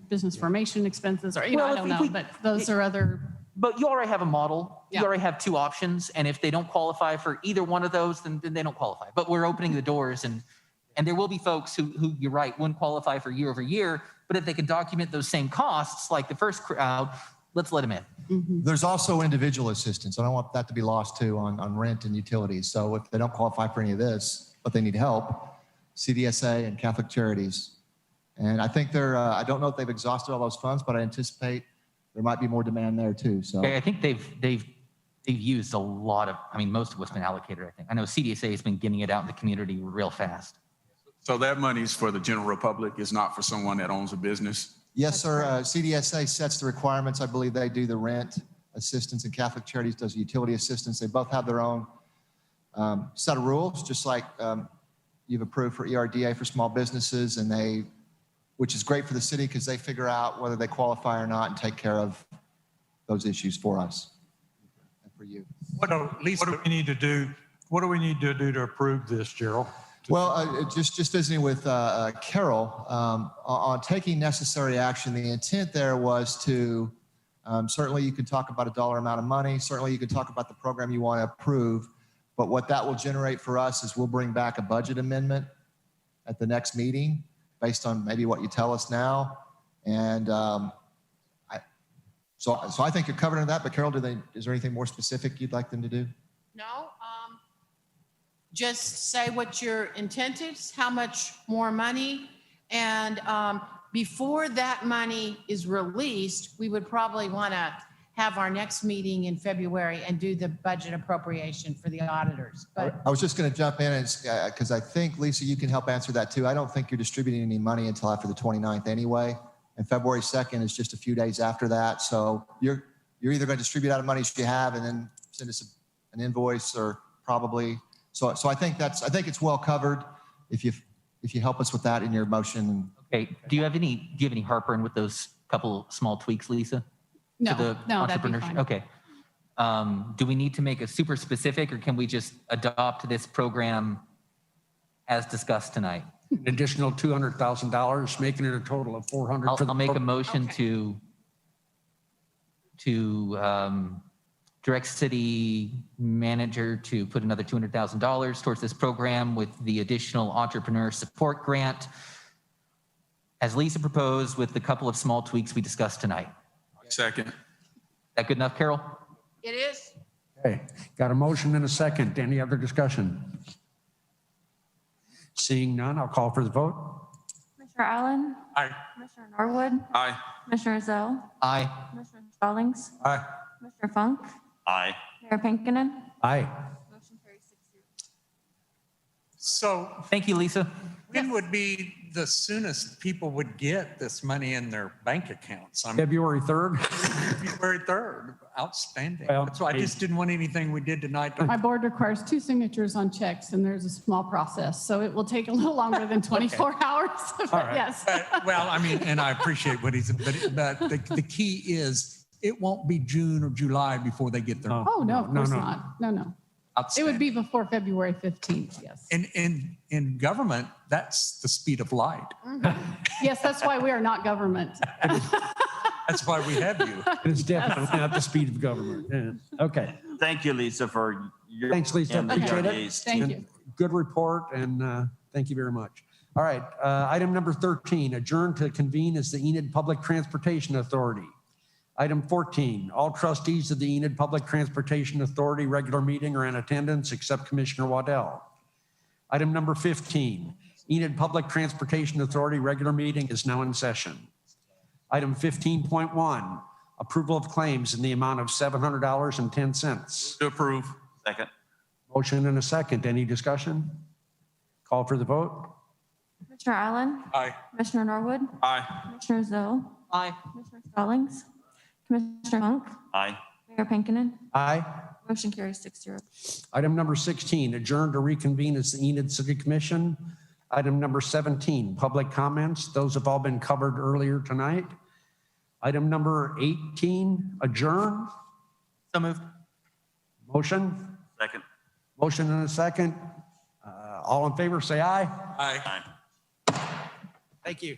business formation expenses, or, I don't know, but those are other. But you already have a model. Yeah. You already have two options. And if they don't qualify for either one of those, then they don't qualify. But we're opening the doors, and there will be folks who you're right, wouldn't qualify for year over year. But if they can document those same costs, like the first crowd, let's let them in. Mm-hmm. There's also individual assistance. I don't want that to be lost too on rent and utilities. So if they don't qualify for any of this, but they need help, CDSA and Catholic Charities. And I think I don't know if they've exhausted all those funds, but I anticipate there might be more demand there too. So I think they've they've used a lot of, I mean, most of what's been allocated, I think. I know CDSA has been getting it out in the community real fast. So that money's for the general public, it's not for someone that owns a business? Yes, sir. CDSA sets the requirements. I believe they do the rent assistance, and Catholic Charities does the utility assistance. They both have their own set of rules, just like you've approved for ERDA for small businesses, and which is great for the city because they figure out whether they qualify or not and take care of those issues for us and for you. What do we need to do? What do we need to do to approve this, Gerald? Well, just visiting with Carol on taking necessary action, the intent there was to, certainly you can talk about a dollar amount of money. Certainly you can talk about the program you want to approve. But what that will generate for us is we'll bring back a budget amendment at the next meeting based on maybe what you tell us now. And so I think you're covered in that. But Carol, is there anything more specific you'd like them to do? No, just say what your intent is, how much more money, and before that money is released, we would probably want to have our next meeting in February and do the budget appropriation for the auditors. But I was just going to jump in because I think, Lisa, you can help answer that too. I don't think you're distributing any money until after the 29th anyway. And February 2nd is just a few days after that. So you're either going to distribute out of money you have and then send us an invoice, or probably. So I think it's well covered if you help us with that in your motion. Okay. Do you have any heartburn with those couple small tweaks, Lisa? No, To the no, that'd be entrepreneurship? fine. Okay. Do we need to make it super specific, or can we just adopt this program as discussed tonight? An additional $200,000, making it a total of $400,000. I'll make a motion to direct city manager to put another $200,000 towards this program with the additional entrepreneur support grant, as Lisa proposed, with the couple of small tweaks we discussed tonight. Second. That good enough, Carol? it is. Okay, got a motion and a second. Any other discussion? Seeing none, I'll call for the vote. Commissioner Allen? Aye. Commissioner Norwood? Aye. Commissioner Zell? Aye. Commissioner Stallings? Aye. Commissioner Funk? Aye. Mayor Pinkinen? Aye. Motion carries 6-0. So Thank you, Lisa. when would be the soonest people would get this money in their bank accounts? I'm February 3rd. February 3rd. Outstanding. Well, So I just didn't want anything we did tonight to My board requires 2 signatures on checks, and there's a small process, so it will take a little longer than 24 hours. But right. yes. well, I mean, and I appreciate what he's, but the key is it won't be June or July before they get their. Oh, no, of course no. not. No. It Outstanding. would be before February 15th, yes. And in government, that's the speed of light. Yes, that's why we are not government. That's why we have you. It's definitely not the speed of government. Yeah. Okay. Thank you, Lisa, for your. Thanks, Lisa. and the Appreciate it. ERDA's Thank team. you. Good report, and thank you very much. All right, item number 13, adjourn to convene as the Enid Public Transportation Authority. Item 14, all trustees of the Enid Public Transportation Authority regular meeting are in attendance except Commissioner Waddell. Item number 15, Enid Public Transportation Authority regular meeting is now in session. Item 15.1, approval of claims in the amount of $700.10. To approve. Second. Motion and a second. Any discussion? Call for the vote. Commissioner Allen? Aye. Commissioner Norwood? Aye. Commissioner Zell? Aye. Commissioner Stallings? Commissioner Funk? Aye. Mayor Pinkinen? Aye. Motion carries 6-0. Item number 16, adjourn to reconvene as the Enid City Commission. Item number 17, public comments. Those have all been covered earlier tonight. Item number 18, adjourn. So moved. Motion. Second. Motion and a second. All in favor, say aye. Aye. Aye. Thank you.